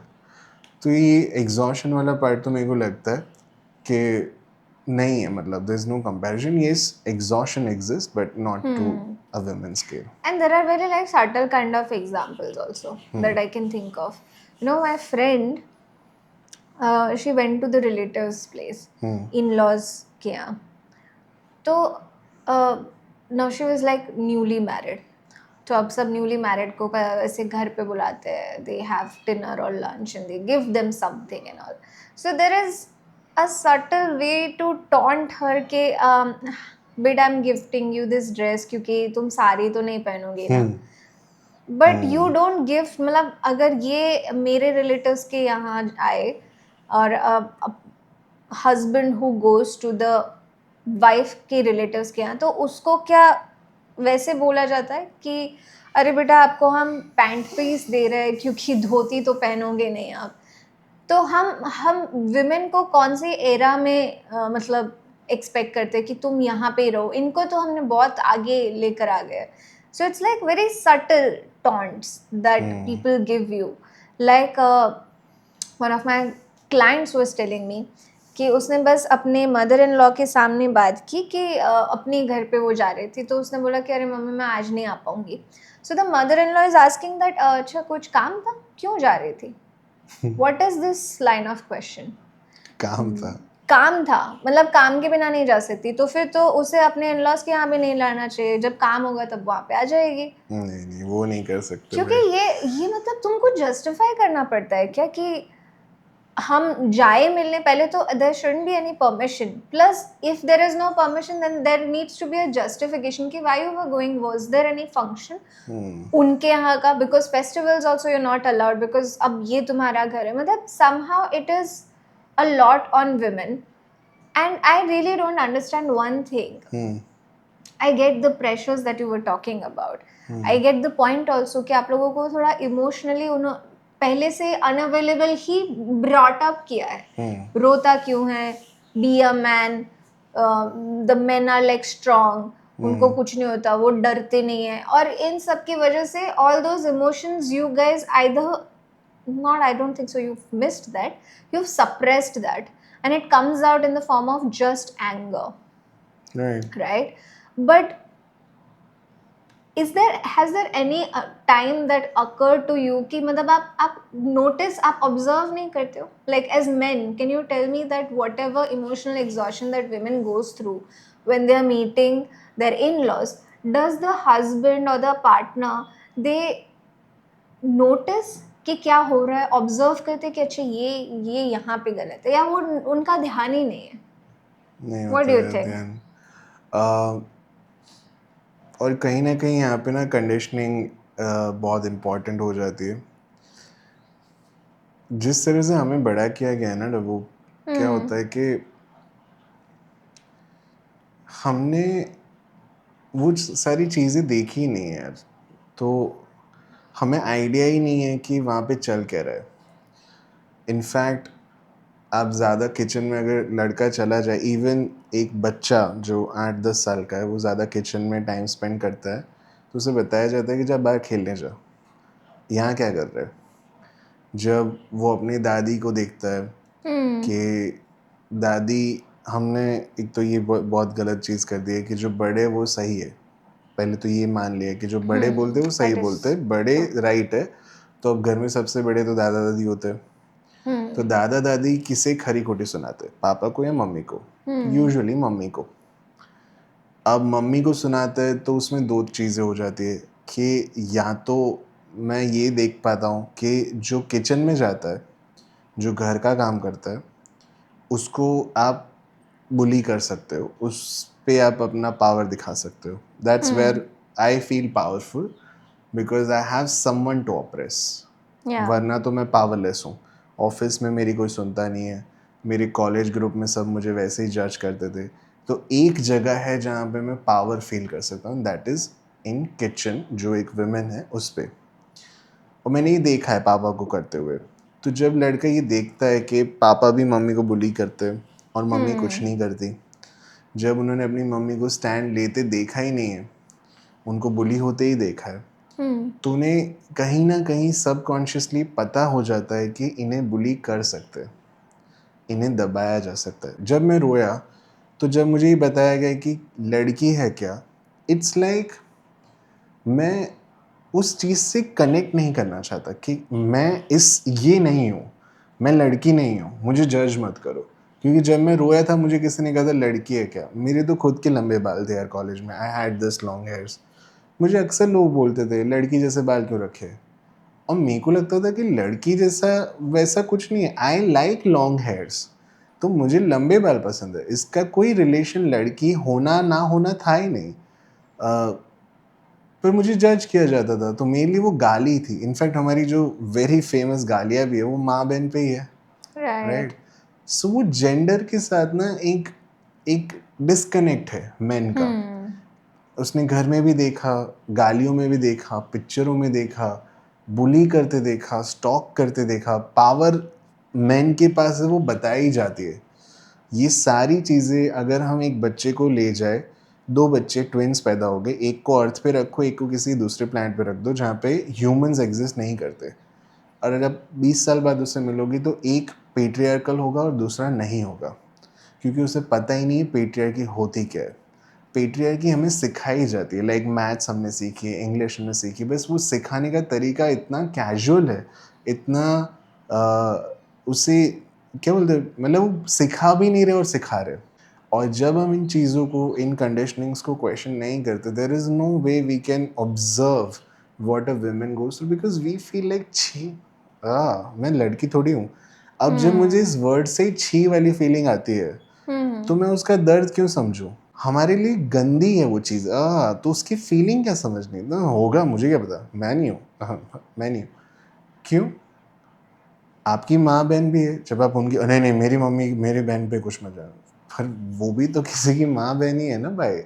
तो ये एग्जॉशन वाला पार्ट तो मेरे को लगता है कि नहीं है, मतलब there is no comparison, yes exhaustion exist but not to a women scale. And there are very like subtle kind of examples also that I can think of. You know, my friend, she went to the relatives' place, in-laws के यहाँ. तो now she was like newly married. तो अब सब newly married को ऐसे घर पे बुलाते हैं, दे हैव डिनर और lunch and they give them something and all. So there is a subtle way to taunt her के बेटा I am gifting you this dress क्योंकि तुम साड़ी तो नहीं पहनोगी ना. बट यू डोंट गिफ्ट, मतलब अगर ये मेरे रिलेटिव्स के यहाँ आए और husband who goes to the wife के रिलेटिव्स के यहाँ, तो उसको क्या वैसे बोला जाता है कि अरे बेटा आपको हम पैंट पीस दे रहे हैं क्योंकि धोती तो पहनोगे नहीं आप. तो हम विमेन को कौन सी एरा में मतलब एक्सपेक्ट करते हैं कि तुम यहाँ पे रहो, इनको तो हमने बहुत आगे लेकर आ गए. So it's like very subtle taunts that people give you. Like one of my clients was telling me कि उसने बस अपने मदर इन लॉ के सामने बात की कि अपने घर पे वो जा रही थी, तो उसने बोला कि अरे मम्मी मैं आज नहीं आ पाऊंगी. So the mother in law is asking that अच्छा कुछ काम था, क्यों जा रही थी? What is this line of question? काम था, काम था, मतलब काम के बिना नहीं जा सकती, तो फिर तो उसे अपने इन-लॉज के यहाँ भी नहीं लाना चाहिए, जब काम होगा तब वहाँ पे आ जाएगी. नहीं नहीं वो नहीं कर सकते क्योंकि भाई। ये मतलब तुमको जस्टिफाई करना पड़ता है क्या कि हम जाए मिलने पहले, तो there shouldn't be any permission, plus if there is no permission then there needs to be a justification कि why you were going, was there any function उनके यहाँ का, because festivals also you are not allowed because अब ये तुम्हारा घर है. मतलब somehow it is a lot on women. And I really don't understand one thing. I get the pressures that you were talking about. I get the point also कि आप लोगों को थोड़ा इमोशनली पहले से अनअवेलेबल ही ब्रॉट अप किया है. रोता क्यों है, be a man, the men are like strong, उनको कुछ नहीं होता, वो डरते नहीं है, और इन सब की वजह से all those emotions you guys either not, I don't think so, you've missed that, you've suppressed that, and it comes out in the form of just anger, right? But has there any time that occurred to you कि मतलब आप notice, आप observe नहीं करते हो? Like as men, can you tell me that whatever emotional exhaustion that women goes through when they are meeting their in-laws, does the husband or the partner, they notice कि क्या हो रहा है, observe करते कि अच्छा ये यहाँ पे गलत है, या वो उनका ध्यान ही नहीं है? नहीं What होता do you है think? ध्यान। और कहीं ना कहीं यहाँ पे ना कंडीशनिंग बहुत इम्पोर्टेंट हो जाती है। जिस तरह से हमें बड़ा किया गया है ना, वो क्या होता है कि हमने वो सारी चीज़ें देखी नहीं है यार, तो हमें आइडिया ही नहीं है कि वहाँ पे चल क्या रहा है। इनफैक्ट आप ज़्यादा किचन में अगर लड़का चला जाए, इवन एक बच्चा जो 8-10 साल का है, वो ज़्यादा किचन में टाइम स्पेंड करता है, तो उसे बताया जाता है कि जब बाहर खेलने जा, यहाँ क्या कर रहे हैं। जब वो अपनी दादी को देखता है कि दादी, हमने एक तो ये बहुत गलत चीज़ कर दी है कि जो बड़े वो सही है, पहले तो ये मान लिया कि जो बड़े बोलते हैं वो सही बोलते हैं, बड़े राइट है, तो अब घर में सबसे बड़े तो दादा दादी होते हैं। तो दादा दादी किसे खरी खोटी सुनाते हैं, पापा को या मम्मी को? यूजुअली मम्मी को। अब मम्मी को सुनाते हैं तो उसमें दो चीज़ें हो जाती है कि या तो मैं ये देख पाता हूँ कि जो किचन में जाता है, जो घर का काम करता है, उसको आप बुली कर सकते हो, उस पे आप अपना पावर दिखा सकते हो। That's where I feel powerful because I have someone to oppress. वरना तो मैं पावरलेस हूँ। ऑफिस में मेरी कोई सुनता नहीं है, मेरे कॉलेज ग्रुप में सब मुझे वैसे ही जज करते थे। तो एक जगह है जहाँ पे मैं पावर फील कर सकता हूँ, दैट इज़ इन किचन, जो एक वुमेन है उस पर। और मैंने ये देखा है पापा को करते हुए। तो जब लड़का ये देखता है कि पापा भी मम्मी को बुली करते हैं और मम्मी कुछ नहीं करती, जब उन्होंने अपनी मम्मी को स्टैंड लेते देखा ही नहीं है, उनको बुली होते ही देखा है, तो उन्हें कहीं ना कहीं सबकॉन्शियसली पता हो जाता है कि इन्हें बुली कर सकते हैं, इन्हें दबाया जा सकता है। जब मैं रोया तो जब मुझे ये बताया गया कि लड़की है क्या, इट्स लाइक मैं उस चीज़ से कनेक्ट नहीं करना चाहता कि मैं ये नहीं हूँ, मैं लड़की नहीं हूँ, मुझे जज मत करो। क्योंकि जब मैं रोया था मुझे किसी ने कहा था लड़की है क्या, मेरे तो खुद के लंबे बाल थे यार कॉलेज में, I had this long hairs. मुझे अक्सर लोग बोलते थे लड़की जैसे बाल क्यों रखे, और मेरे को लगता था कि लड़की जैसा वैसा कुछ नहीं है, आई लाइक लॉन्ग हेयर्स, तो मुझे लंबे बाल पसंद है। इसका कोई रिलेशन लड़की होना ना होना था ही नहीं। पर मुझे जज किया जाता था, तो मेरे लिए वो गाली थी। इनफैक्ट हमारी जो वेरी फेमस गालियाँ भी है वो माँ बहन पे ही है, राइट। सो वो जेंडर के साथ ना एक एक डिस्कनेक्ट है मेन का। उसने घर में भी देखा, गालियों में भी देखा, पिक्चरों में देखा, बुली करते देखा, स्टॉक करते देखा, पावर मेन के पास है वो बताई जाती है। ये सारी चीज़ें अगर हम एक बच्चे को ले जाए, दो बच्चे ट्विंस पैदा हो गए, एक को अर्थ पे रखो, एक को किसी दूसरे प्लैनेट पे रख दो जहाँ पे ह्यूमंस एग्जिस्ट नहीं करते, और जब 20 साल बाद उससे मिलोगी तो एक पेट्रियार्कल होगा और दूसरा नहीं होगा, क्योंकि उसे पता ही नहीं है पेट्रियार्की होती क्या है। पेट्रियार्की हमें सिखाई जाती है, लाइक मैथ्स हमने सीखी, इंग्लिश हमने सीखी, बस वो सिखाने का तरीका इतना कैजुअल है, इतना उसे क्या बोलते हैं, मतलब वो सिखा भी नहीं रहे और सिखा रहे। और जब हम इन चीज़ों को, इन कंडीशनिंग्स को क्वेश्चन नहीं करते, there is no way we can observe what a woman goes through, because we feel like छी, मैं लड़की थोड़ी हूँ। अब जब मुझे इस वर्ड से छी वाली फीलिंग आती है तो मैं उसका दर्द क्यों समझूं? हमारे लिए गंदी है वो चीज़, तो उसकी फीलिंग क्या समझनी ना होगा, मुझे क्या पता, मैं नहीं हूँ, मैं नहीं हूँ। क्यों? आपकी माँ बहन भी है, जब आप उनकी नहीं नहीं मेरी मम्मी मेरी बहन पे कुछ मत जाना, पर वो भी तो किसी की माँ बहन ही है ना भाई,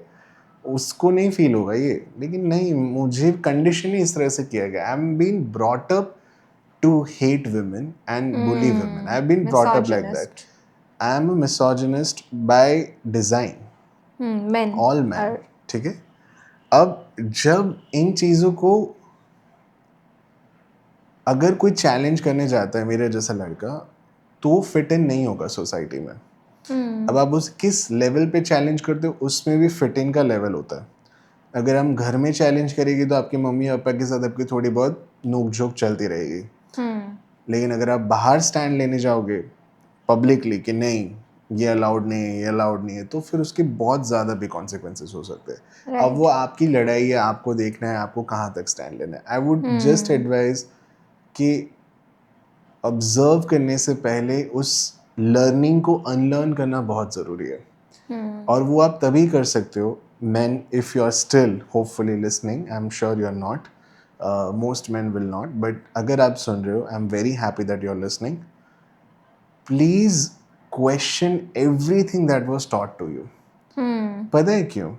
उसको नहीं फील होगा ये। लेकिन नहीं, मुझे कंडीशन ही इस तरह से किया गया। I am been brought up to hate women and bully women. I've been brought up like that. I am a misogynist by design. Men. All men. ठीक है। अब जब इन चीज़ों को अगर कोई चैलेंज करने जाता है मेरे जैसा लड़का, तो फिट इन नहीं होगा सोसाइटी में। अब आप उस किस लेवल पे चैलेंज करते हो, उसमें भी फिट इन का लेवल होता है। अगर हम घर में चैलेंज करेंगे तो आपके मम्मी पापा के साथ आपकी थोड़ी बहुत नोक झोंक चलती रहेगी। लेकिन अगर आप बाहर स्टैंड लेने जाओगे पब्लिकली कि नहीं ये अलाउड नहीं है, ये अलाउड नहीं है, तो फिर उसके बहुत ज़्यादा भी कॉन्सिक्वेंसेस हो सकते हैं। अब वो आपकी लड़ाई है, आपको देखना है आपको कहाँ तक स्टैंड लेना है। आई वुड जस्ट एडवाइज कि ऑब्जर्व करने से पहले उस लर्निंग को अनलर्न करना बहुत ज़रूरी है। और वो आप तभी कर सकते हो, man, if you are still hopefully listening, I am sure you are not, most man will not, but अगर आप सुन रहे हो, I am very happy that you are listening, please question everything that was taught to you. पता है क्यों?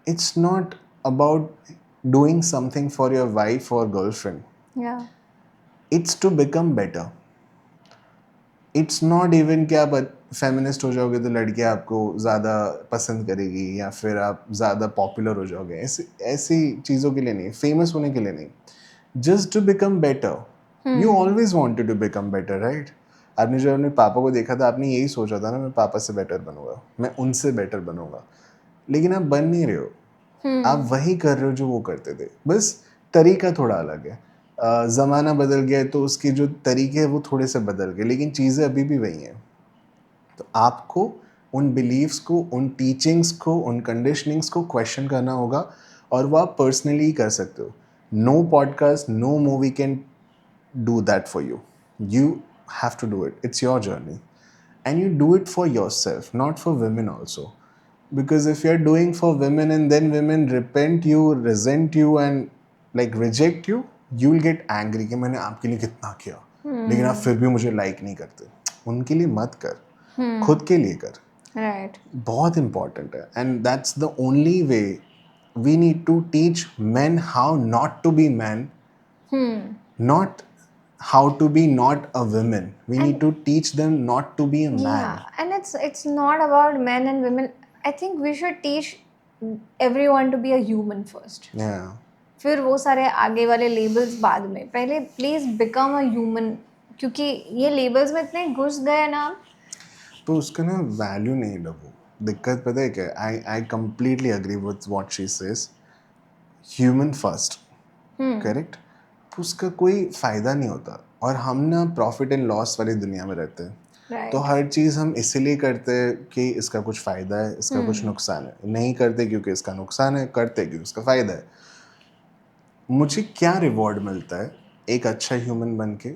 It's not about doing something for your wife और girlfriend, it's to become better. It's not even कि आप feminist हो जाओगे तो लड़कियां आपको ज़्यादा पसंद करेगी या फिर आप ज़्यादा पॉपुलर हो जाओगे, ऐसी चीज़ों के लिए नहीं, फेमस होने के लिए नहीं, just to become better. You always wanted to become better, right? आपने जब अपने पापा को देखा था आपने यही सोचा था ना, मैं पापा से बेटर बनूंगा, मैं उनसे बेटर बनूंगा, लेकिन आप बन नहीं रहे हो। आप वही कर रहे हो जो वो करते थे, बस तरीका थोड़ा अलग है। ज़माना बदल गया है तो उसके जो तरीके हैं वो थोड़े से बदल गए, लेकिन चीज़ें अभी भी वही हैं। तो आपको उन बिलीव्स को, उन टीचिंग्स को, उन कंडीशनिंग्स को क्वेश्चन करना होगा, और वो आप पर्सनली कर सकते हो। No podcast, no movie can do that for you. You have to do it. It's your journey. And you do it for yourself, not for women also. Because if you're doing for women and then women repent you, resent you and like reject you, you'll get angry कि मैंने आपके लिए कितना किया लेकिन आप फिर भी मुझे लाइक नहीं करते। उनके लिए मत कर, खुद के लिए कर। Right. बहुत important है, and that's the only way we need to teach men how not to be men, not how to be not a woman. We need to teach them not to be a man. Yeah, and it's not about men and women. I think we should teach everyone to be a human first. Yeah. फिर वो सारे आगे वाले labels बाद में, पहले please become a human, क्योंकि ये लेबल्स में इतने घुस गए ना। तो उसका ना वैल्यू नहीं लगे। दिक्कत पता है क्या? I completely agree with what she says, human first, correct. तो उसका कोई फ़ायदा नहीं होता, और हम ना प्रॉफिट एंड लॉस वाली दुनिया में रहते हैं। Right. तो हर चीज़ हम इसीलिए करते हैं कि इसका कुछ फ़ायदा है, इसका कुछ नुकसान है। नहीं करते क्योंकि इसका नुकसान है, करते क्योंकि इसका फ़ायदा है। मुझे क्या रिवॉर्ड मिलता है एक अच्छा ह्यूमन बन के?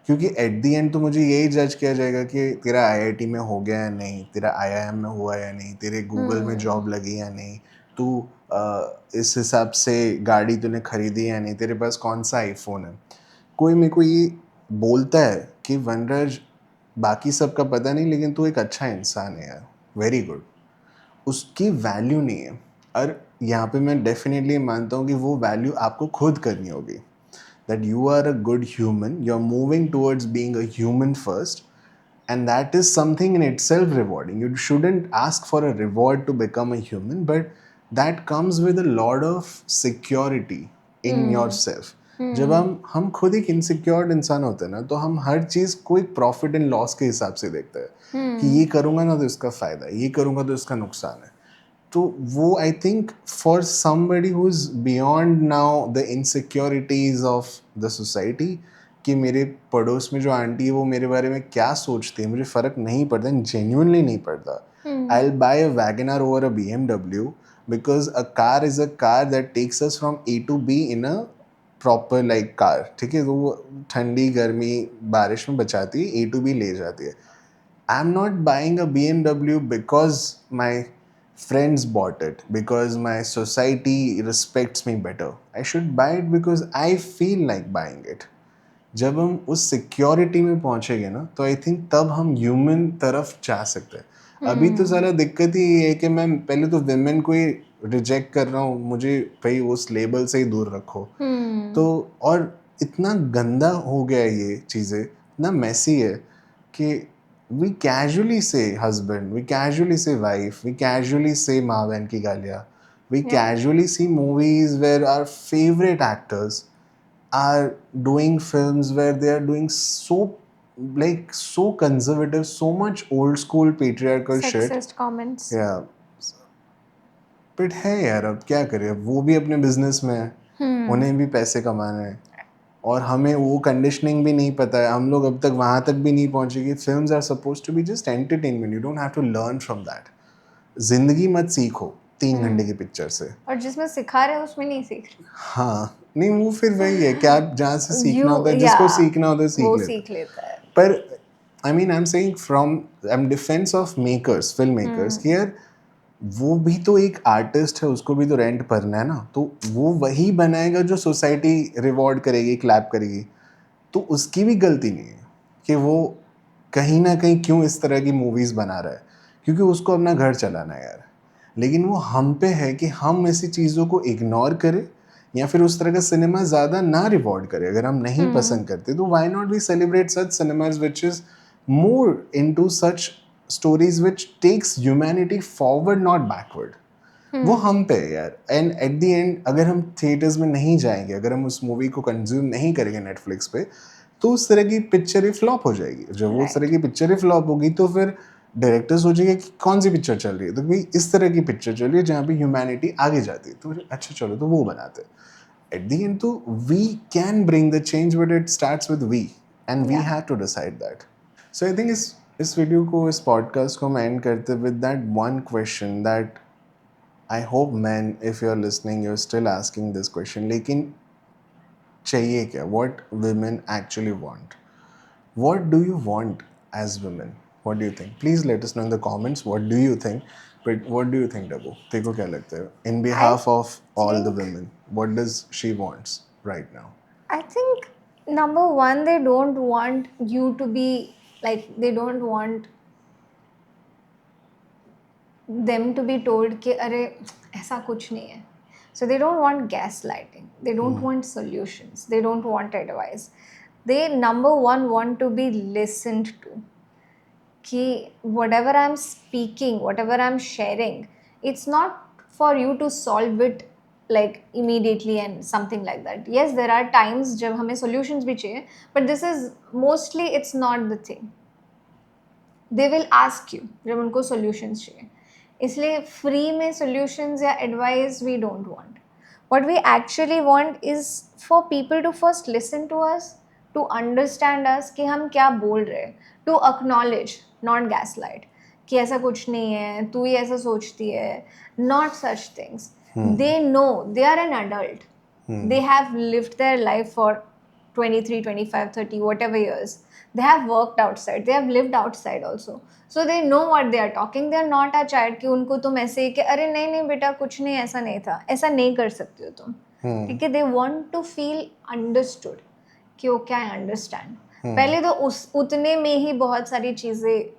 क्योंकि एट दी एंड तो मुझे यही जज किया जाएगा कि तेरा आईआईटी में हो गया या नहीं, तेरा आईआईएम में हुआ या नहीं, तेरे गूगल में जॉब लगी या नहीं, तू इस हिसाब से गाड़ी तूने खरीदी या नहीं, तेरे पास कौन सा आईफोन है। कोई मेरे को ये बोलता है कि वनराज बाकी सब का पता नहीं लेकिन तू एक अच्छा इंसान है यार, वेरी गुड, उसकी वैल्यू नहीं है। और यहाँ पे मैं डेफिनेटली मानता हूँ कि वो वैल्यू आपको खुद करनी होगी, that you are a good human, you're moving towards being a human first, and that is something in itself rewarding. You shouldn't ask for a reward to become a human, but that comes with a lot of security in yourself. जब हम खुद एक insecured इंसान होते हैं ना, तो हम हर चीज़ को एक प्रॉफिट एंड लॉस के हिसाब से देखते हैं कि ये करूँगा ना तो इसका फ़ायदा है, ये करूँगा तो इसका नुकसान है। तो वो I think for somebody who is beyond now the insecurities of the society, कि मेरे पड़ोस में जो आंटी है वो मेरे बारे में क्या सोचती है मुझे फ़र्क नहीं पड़ता, जेन्युइनली नहीं पड़ता। I will buy a WagonR over a BMW because a car is a car that takes us from A to B in a proper like car, ठीक है। तो वो ठंडी गर्मी बारिश में बचाती है, A to B ले जाती है। I am not buying a BMW because my friends bought it, because my society respects me better. I should buy it because I feel like buying it. जब हम उस सिक्योरिटी में पहुंचेंगे ना, तो आई थिंक तब हम ह्यूमन तरफ जा सकते हैं। अभी तो सारा दिक्कत ही ये है कि मैं पहले तो विमेन को ही रिजेक्ट कर रहा हूँ, मुझे भाई उस लेबल से ही दूर रखो। तो और इतना गंदा हो गया है ये चीज़ें, इतना मैसी है कि we casually say husband, we casually say wife, we casually say माँ बहन की गालियाँ, we casually see movies where our favorite actors are doing films where they are doing so conservative, so much old school patriarchal shit. Sexist comments. Yeah. But है यार, अब क्या करें, अब वो भी अपने बिजनेस में है, उन्हें भी पैसे कमाने हैं, और हमें वो कंडीशनिंग भी नहीं पता है। हम लोग अब तक वहाँ तक भी नहीं पहुँचे कि films are suppose to be just entertainment, you don't have to learn from that. जिंदगी मत सीखो 3 घंटे की पिक्चर से, और जिसमें सिखा रहे हैं उसमें नहीं सीख रहे। हाँ नहीं, वो फिर वही है क्या, जहाँ से सीखना होता है, जिसको सीखना होता है वो सीख सीख लेता है। पर I mean I am saying from, I am defence of makers, film makers, कि यार वो भी तो एक आर्टिस्ट है, उसको भी तो रेंट भरना है ना। तो वो वही बनाएगा जो सोसाइटी रिवॉर्ड करेगी, क्लैप करेगी। तो उसकी भी गलती नहीं है कि वो कहीं ना कहीं क्यों इस तरह की मूवीज़ बना रहा है, क्योंकि उसको अपना घर चलाना है यार। लेकिन वो हम पे है कि हम ऐसी चीज़ों को इग्नोर करें, या फिर उस तरह का सिनेमा ज़्यादा ना रिवॉर्ड करें। अगर हम नहीं पसंद करते तो why not we celebrate such cinemas which is more into such stories which takes humanity forward, not backward. वो हम पे है यार। एंड एट द एंड अगर हम थिएटर्स में नहीं जाएंगे, अगर हम उस मूवी को कंज्यूम नहीं करेंगे नेटफ्लिक्स पे, तो उस तरह की पिक्चरें फ्लॉप हो जाएगी। जब वो उस तरह की पिक्चरें फ्लॉप होगी तो फिर डायरेक्टर सोचेगा कि कौन सी पिक्चर चल रही है, तो भाई इस तरह की पिक्चर चल रही है जहाँ पे ह्यूमैनिटी आगे जाती है, तो अच्छा चलो तो वो बनाते हैं. At the end, तो we can bring the change, but it starts with we, and we Yeah. have to decide that. So I think इस वीडियो को, इस पॉडकास्ट को मैं एंड करते with that one question that I hope, man, if you're listening, you're still asking this question. लेकिन चाहिए क्या? What women actually want? What do you want as women? What do you think? Please let us know in the comments. What do you think? But what do you think, Dabu? तेरे को क्या लगता है? In behalf of all the women, what does she wants right now? I think number one, they don't want you to be like, they don't want them to be told कि अरे ऐसा कुछ नहीं है. So they don't want gaslighting. They don't want solutions. They don't want advice. They number one want to be listened to. कि whatever I'm speaking, whatever I'm sharing, it's not for you to solve it like immediately and something like that. Yes, there are times जब हमें solutions भी चाहिए, but this is mostly it's not the thing. They will ask you जब उनको solutions चाहिए. इसलिए free में solutions या advice we don't want. What we actually want is for people to first listen to us, to understand us कि हम क्या बोल रहे हैं, to acknowledge, not gaslight, कि ऐसा कुछ नहीं है, तू ही ऐसा सोचती है, not such things. They know, they are an adult. They have lived their life for 23, 25, 30, whatever years. They have worked outside. They have lived outside also. So they know what they are talking. They are not a child कि उनको तुम ऐसे कि अरे नहीं नहीं बेटा कुछ नहीं, ऐसा नहीं था, ऐसा नहीं कर सकते हो तुम. ठीक है, they want to feel understood कि ओके आई अंडरस्टैंड. पहले तो उतने में ही बहुत सारी चीज़ें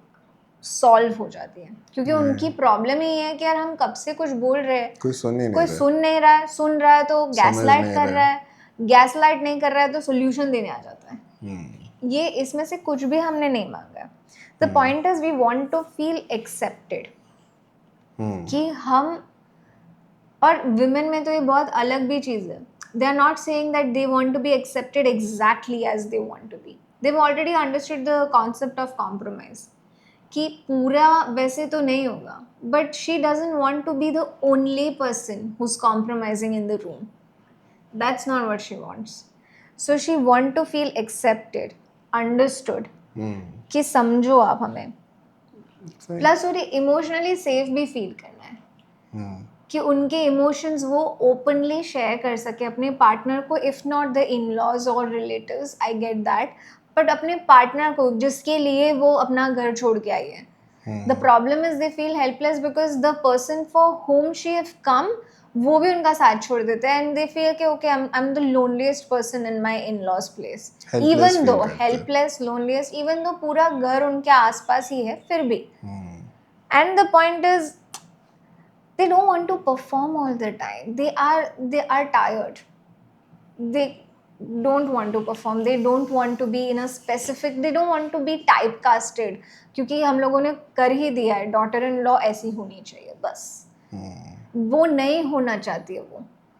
सॉल्व हो जाती हैं, क्योंकि उनकी प्रॉब्लम ही है कि यार हम कब से कुछ बोल रहे हैं, कोई सुन ही नहीं कोई रहा. सुन नहीं रहा है, सुन रहा है तो गैसलाइट नहीं कर रहा रहा है, गैसलाइट नहीं कर रहा है तो सोल्यूशन देने आ जाता है. ये इसमें से कुछ भी हमने नहीं मांगा. The point is we want to feel accepted कि हम, और विमेन में तो ये बहुत अलग भी चीज़ है. They are not saying that they want to be accepted exactly as they want to be. They already understood the concept of compromise कि पूरा वैसे तो नहीं होगा, but she doesn't want to be the only person who is compromising in the room. That's not what she wants. So she want to feel accepted, understood, कि समझो आप हमें, प्लस उन्हें इमोशनली सेफ भी फील करना है कि उनके इमोशंस वो ओपनली शेयर कर सके अपने पार्टनर को. If not the in laws और relatives, I get that, but अपने पार्टनर को जिसके लिए वो अपना घर छोड़ के आई है. The problem is they feel helpless because the person for home she have come, वो भी उनका साथ छोड़ देते हैं, एंड दे फील कि okay I am the loneliest person in my in laws place. Even though helpless, loneliest, even though पूरा घर उनके आसपास ही है फिर भी. And the point is they don't want to perform all the time. They are tired. They don't want to perform. They don't want to be in a specific, they don't want to be typecasted, क्योंकि हम लोगों ने कर ही दिया है daughter in law ऐसी होनी चाहिए बस. वो नहीं होना चाहती है,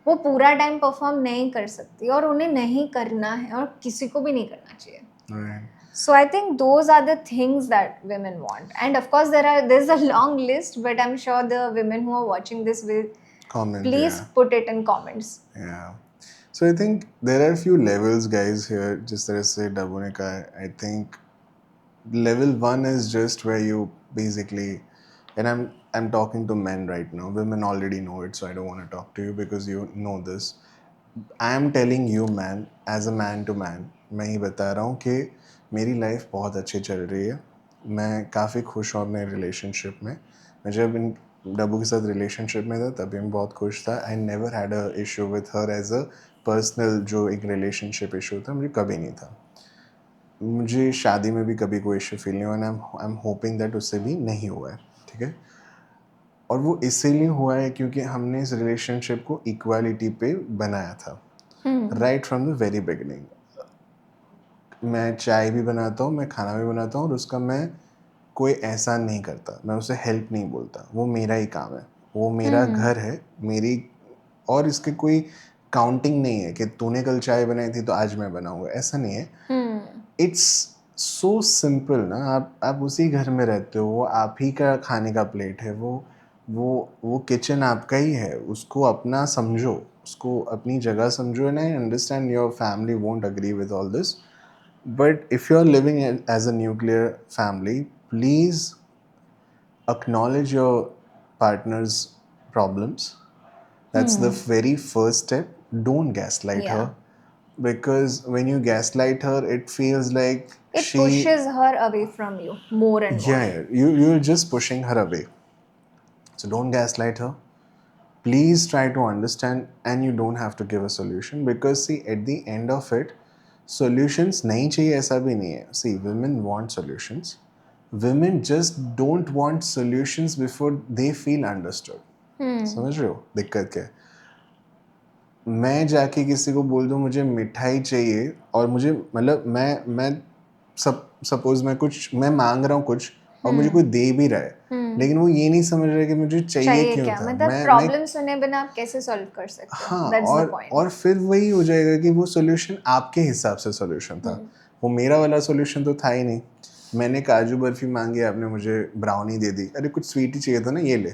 वो पूरा टाइम परफॉर्म नहीं कर सकती और उन्हें नहीं करना है और किसी को भी नहीं करना चाहिए. So I think those are the things that women want, and of course there's a long list, but I'm sure the women who are watching this will comment, please put it in comments. Yeah. So I think there are a few levels, guys, here. जिस तरह से डब्बू ने कहा, I think level 1 is just where you basically, and I'm talking to men right now. Women already know it, so I don't want to talk to you because you know this. I am telling you, man, as a man to man, मैं ही बता रहा हूँ कि मेरी life बहुत अच्छी चल रही है. मैं काफ़ी खुश हूँ अपने रिलेशनशिप में. मैं जब इन डब्बू के साथ रिलेशनशिप में था तभी मैं बहुत खुश था. I never had a issue with her as a personal, जो एक रिलेशनशिप इशू था मुझे कभी नहीं था. मुझे शादी में भी कभी कोई इशू फील नहीं हुआ, and I am hoping that उससे भी नहीं हुआ है. ठीक है, और वो इसीलिए हुआ है क्योंकि हमने इस रिलेशनशिप को इक्वालिटी पे बनाया था right from the very beginning. मैं चाय भी बनाता हूँ, मैं खाना भी बनाता हूँ, और उसका मैं कोई ऐसा नहीं करता, मैं उसे हेल्प नहीं बोलता. वो मेरा ही काम है, वो मेरा घर है, मेरी, और इसके कोई काउंटिंग नहीं है कि तूने कल चाय बनाई थी तो आज मैं बनाऊंगा, ऐसा नहीं है. इट्स सो सिंपल ना, आप उसी घर में रहते हो, वो आप ही का खाने का प्लेट है, वो किचन आपका ही है, उसको अपना समझो, उसको अपनी जगह समझो। And I understand your family won't agree with all this, but if you are living as a nuclear family, please acknowledge your partner's problems. That's the very first step. Don't gaslight Yeah. her, because when you gaslight her, it feels like It pushes her away from you more and more. yeah, you're just pushing her away. So don't gaslight her. Please try to understand, and you don't have to give a solution, because see, at the end of it, solutions नहीं चाहिए ऐसा भी नहीं है. See, women want solutions. Women just don't want solutions before they feel understood. समझ रहे हो दिक्कत क्या है? मैं जाके किसी को बोल दूं मुझे मिठाई चाहिए, और मुझे मतलब मैं सपोज मैं मांग रहा हूँ कुछ, और मुझे कोई दे भी रहा है, लेकिन वो ये नहीं समझ रहा कि मुझे चाहिए क्यों क्या था. मतलब मैं प्रॉब्लम सुने बिना आप कैसे सॉल्व कर सकते हो? हाँ, दैट्स द पॉइंट. और फिर वही हो जाएगा कि वो सॉल्यूशन आपके हिसाब से सॉल्यूशन था, वो मेरा वाला सॉल्यूशन तो था ही नहीं. मैंने काजू बर्फी मांगी, आपने मुझे ब्राउनी दे दी. अरे कुछ स्वीट ही चाहिए था ना, ये ले.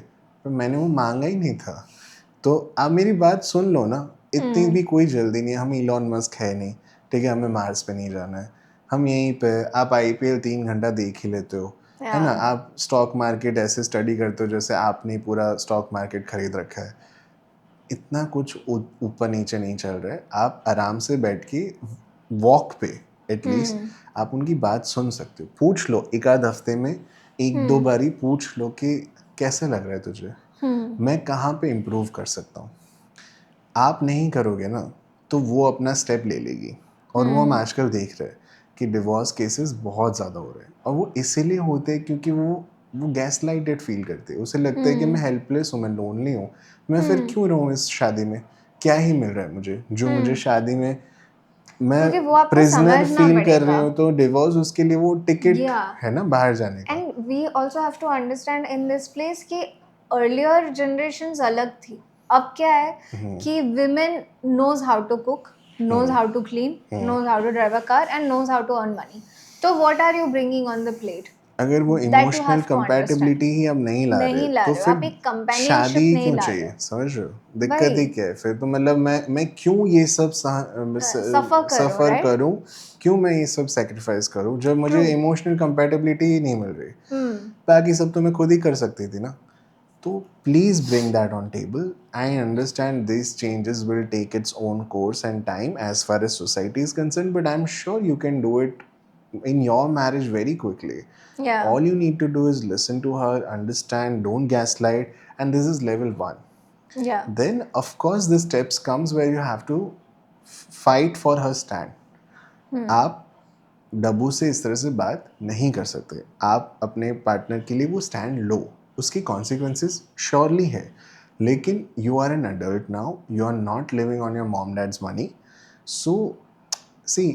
पर मैंने वो मांगा ही नहीं था. तो आप मेरी बात सुन लो ना, इतनी भी कोई जल्दी नहीं है. हम इलॉन मस्क है नहीं, ठीक है, हमें मार्स पे नहीं जाना है. हम यहीं पे, आप IPL 3 घंटा देख ही लेते हो, है ना. आप स्टॉक मार्केट ऐसे स्टडी करते हो जैसे आपने पूरा स्टॉक मार्केट खरीद रखा है. इतना कुछ ऊपर नीचे नहीं चल रहा है. आप आराम से बैठ के वॉक पे एटलीस्ट आप उनकी बात सुन सकते हो. पूछ लो एक आध हफ्ते में, एक दो बारी पूछ लो कि कैसे लग रहा है तुझे, मैं कहाँ पे इम्प्रूव कर सकता हूँ. आप नहीं करोगे ना तो वो अपना स्टेप ले लेगी. और वो हम आजकल देख रहे हैं कि डिवोर्स केसेस बहुत ज़्यादा हो रहे हैं, और वो इसीलिए होते हैं क्योंकि वो गैस लाइटेड फील करते हैं. उसे लगता है कि मैं हेल्पलेस हूँ, मैं लोनली हूँ, मैं फिर क्यों रहूँ इस शादी में, क्या ही मिल रहा है मुझे, जो मुझे शादी में क्योंकि वो मैं आपको प्रिजनर समझना फील कर रही पड़ेगा. हूँ. तो डिवोर्स उसके लिए वो टिकट Yeah. है ना बाहर जाने का. And we also have to understand in this place कि अर्लियर जनरेशन्स अलग थी. अब क्या है कि women knows how to cook, knows how to clean, knows how to drive a car, and knows how to earn money. So what are you bringing on the plate? अगर वो That you emotional have to compatibility understand. ही अब नहीं ला रहे, नहीं ला तो रहे हो, फिर आप एक companionship शादी नहीं क्यों ला चाहिए, रहे हो. समझ रहे हो दिक्कत वही ही क्या है फिर. तो मतलब मैं क्यों ये सब सफर करो, सफ़र right? करूं, क्यों मैं ये सब सेक्रीफाइस करूं जब मुझे True. इमोशनल कंपैटिबिलिटी ही नहीं मिल रही. बाकी सब तो मैं खुद ही कर सकती थी ना. तो please bring that on table. I understand this changes will take its own course and time as far as society is concern, but I am sure you can do it in your marriage very quickly. Yeah. All you need to do is listen to her, understand, don't gaslight, and this is level 1. Yeah. Then of course the steps comes where you have to fight for her stand. आप डब्बू से इस तरह से बात नहीं कर सकते. आप अपने पार्टनर के लिए वो स्टैंड लो, उसकी कॉन्सिक्वेंसेस श्योरली है, लेकिन you are an adult now, you are not living on your mom dad's money. So see,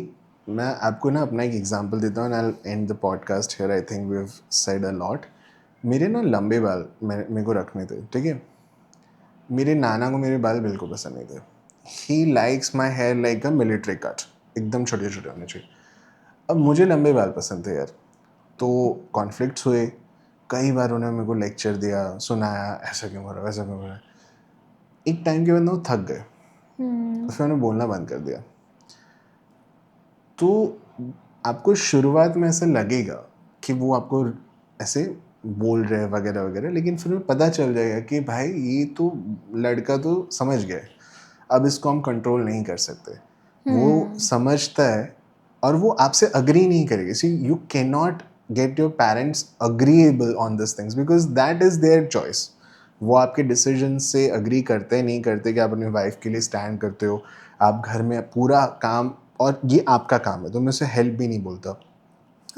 मैं आपको ना अपना एक एग्जांपल देता हूँ. I end the podcast here. I think we have said a lot. मेरे ना लंबे बाल मेरे को रखने थे, ठीक है. मेरे नाना को मेरे बाल बिल्कुल पसंद नहीं थे. He likes my hair like a military cut, एकदम छोटे छोटे होने चाहिए. अब मुझे लंबे बाल पसंद थे यार. तो कॉन्फ्लिक्ट्स हुए, कई बार उन्होंने मेरे को लेक्चर दिया, सुनाया, ऐसा क्यों हो रहा है, वैसा क्यों हो रहा है. एक टाइम के बाद वो थक गए, तो फिर उन्होंने बोलना बंद कर दिया. तो आपको शुरुआत में ऐसा लगेगा कि वो आपको ऐसे बोल रहे हैं वगैरह वगैरह, लेकिन फिर पता चल जाएगा कि भाई ये तो लड़का तो समझ गया, अब इसको हम कंट्रोल नहीं कर सकते. वो समझता है, और वो आपसे अग्री नहीं करेगी. See, you can not get your parents agreeable on this things because that is their choice. वो आपके डिसीजन से अग्री करते नहीं करते कि आप अपनी वाइफ के लिए स्टैंड करते हो. आप घर में पूरा काम, और ये आपका काम है तो मैं उसे हेल्प भी नहीं बोलता,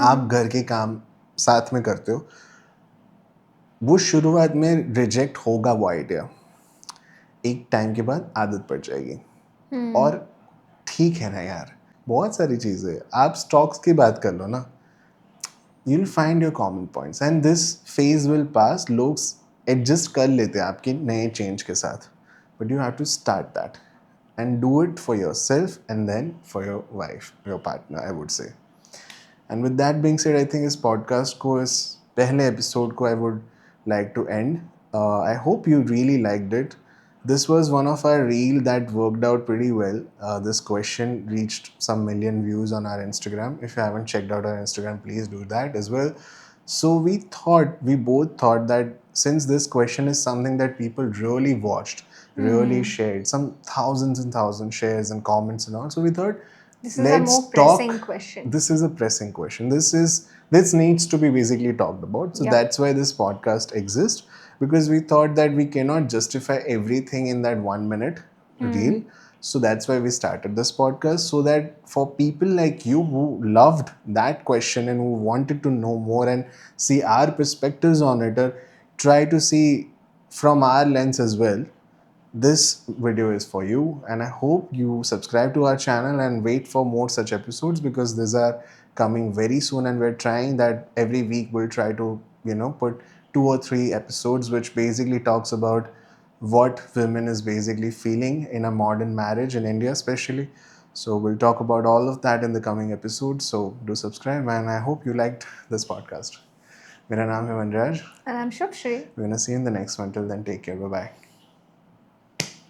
आप घर के काम साथ में करते हो. वो शुरुआत में रिजेक्ट होगा वो आइडिया, एक टाइम के बाद आदत पड़ जाएगी. और ठीक है ना यार, बहुत सारी चीज़ें, आप स्टॉक्स की बात कर लो ना, you'll find your common points and this phase will pass. लोग एडजस्ट कर लेते हैं आपके नए चेंज के साथ, but you have to start that and do it for yourself and then for your wife, your partner, I would say. And with that being said, I think इस podcast को, इस पहले episode को I would like to end. I hope you really liked it. This was one of our reel that worked out pretty well. This question reached some million views on our Instagram. If you haven't checked out our Instagram, please do that as well. So we both thought that since this question is something that people really watched, really shared, some thousands and thousands shares and comments and all. So we thought, This is a let's more pressing talk. question. This is a pressing question. This needs to be basically talked about. So Yeah. that's why this podcast exists, because we thought that we cannot justify everything in that 1 minute reel. So that's why we started this podcast, so that for people like you who loved that question and who wanted to know more and see our perspectives on it, or try to see from our lens as well, this video is for you. And I hope you subscribe to our channel and wait for more such episodes, because these are coming very soon, and we're trying that every week we'll try to put 2 or 3 episodes which basically talks about what women is basically feeling in a modern marriage in India especially. So we'll talk about all of that in the coming episodes. So do subscribe, and I hope you liked this podcast. मेरा नाम है वनराज. And I'm Shubhshri. We're gonna see you in the next one. Till then, take care. Bye bye.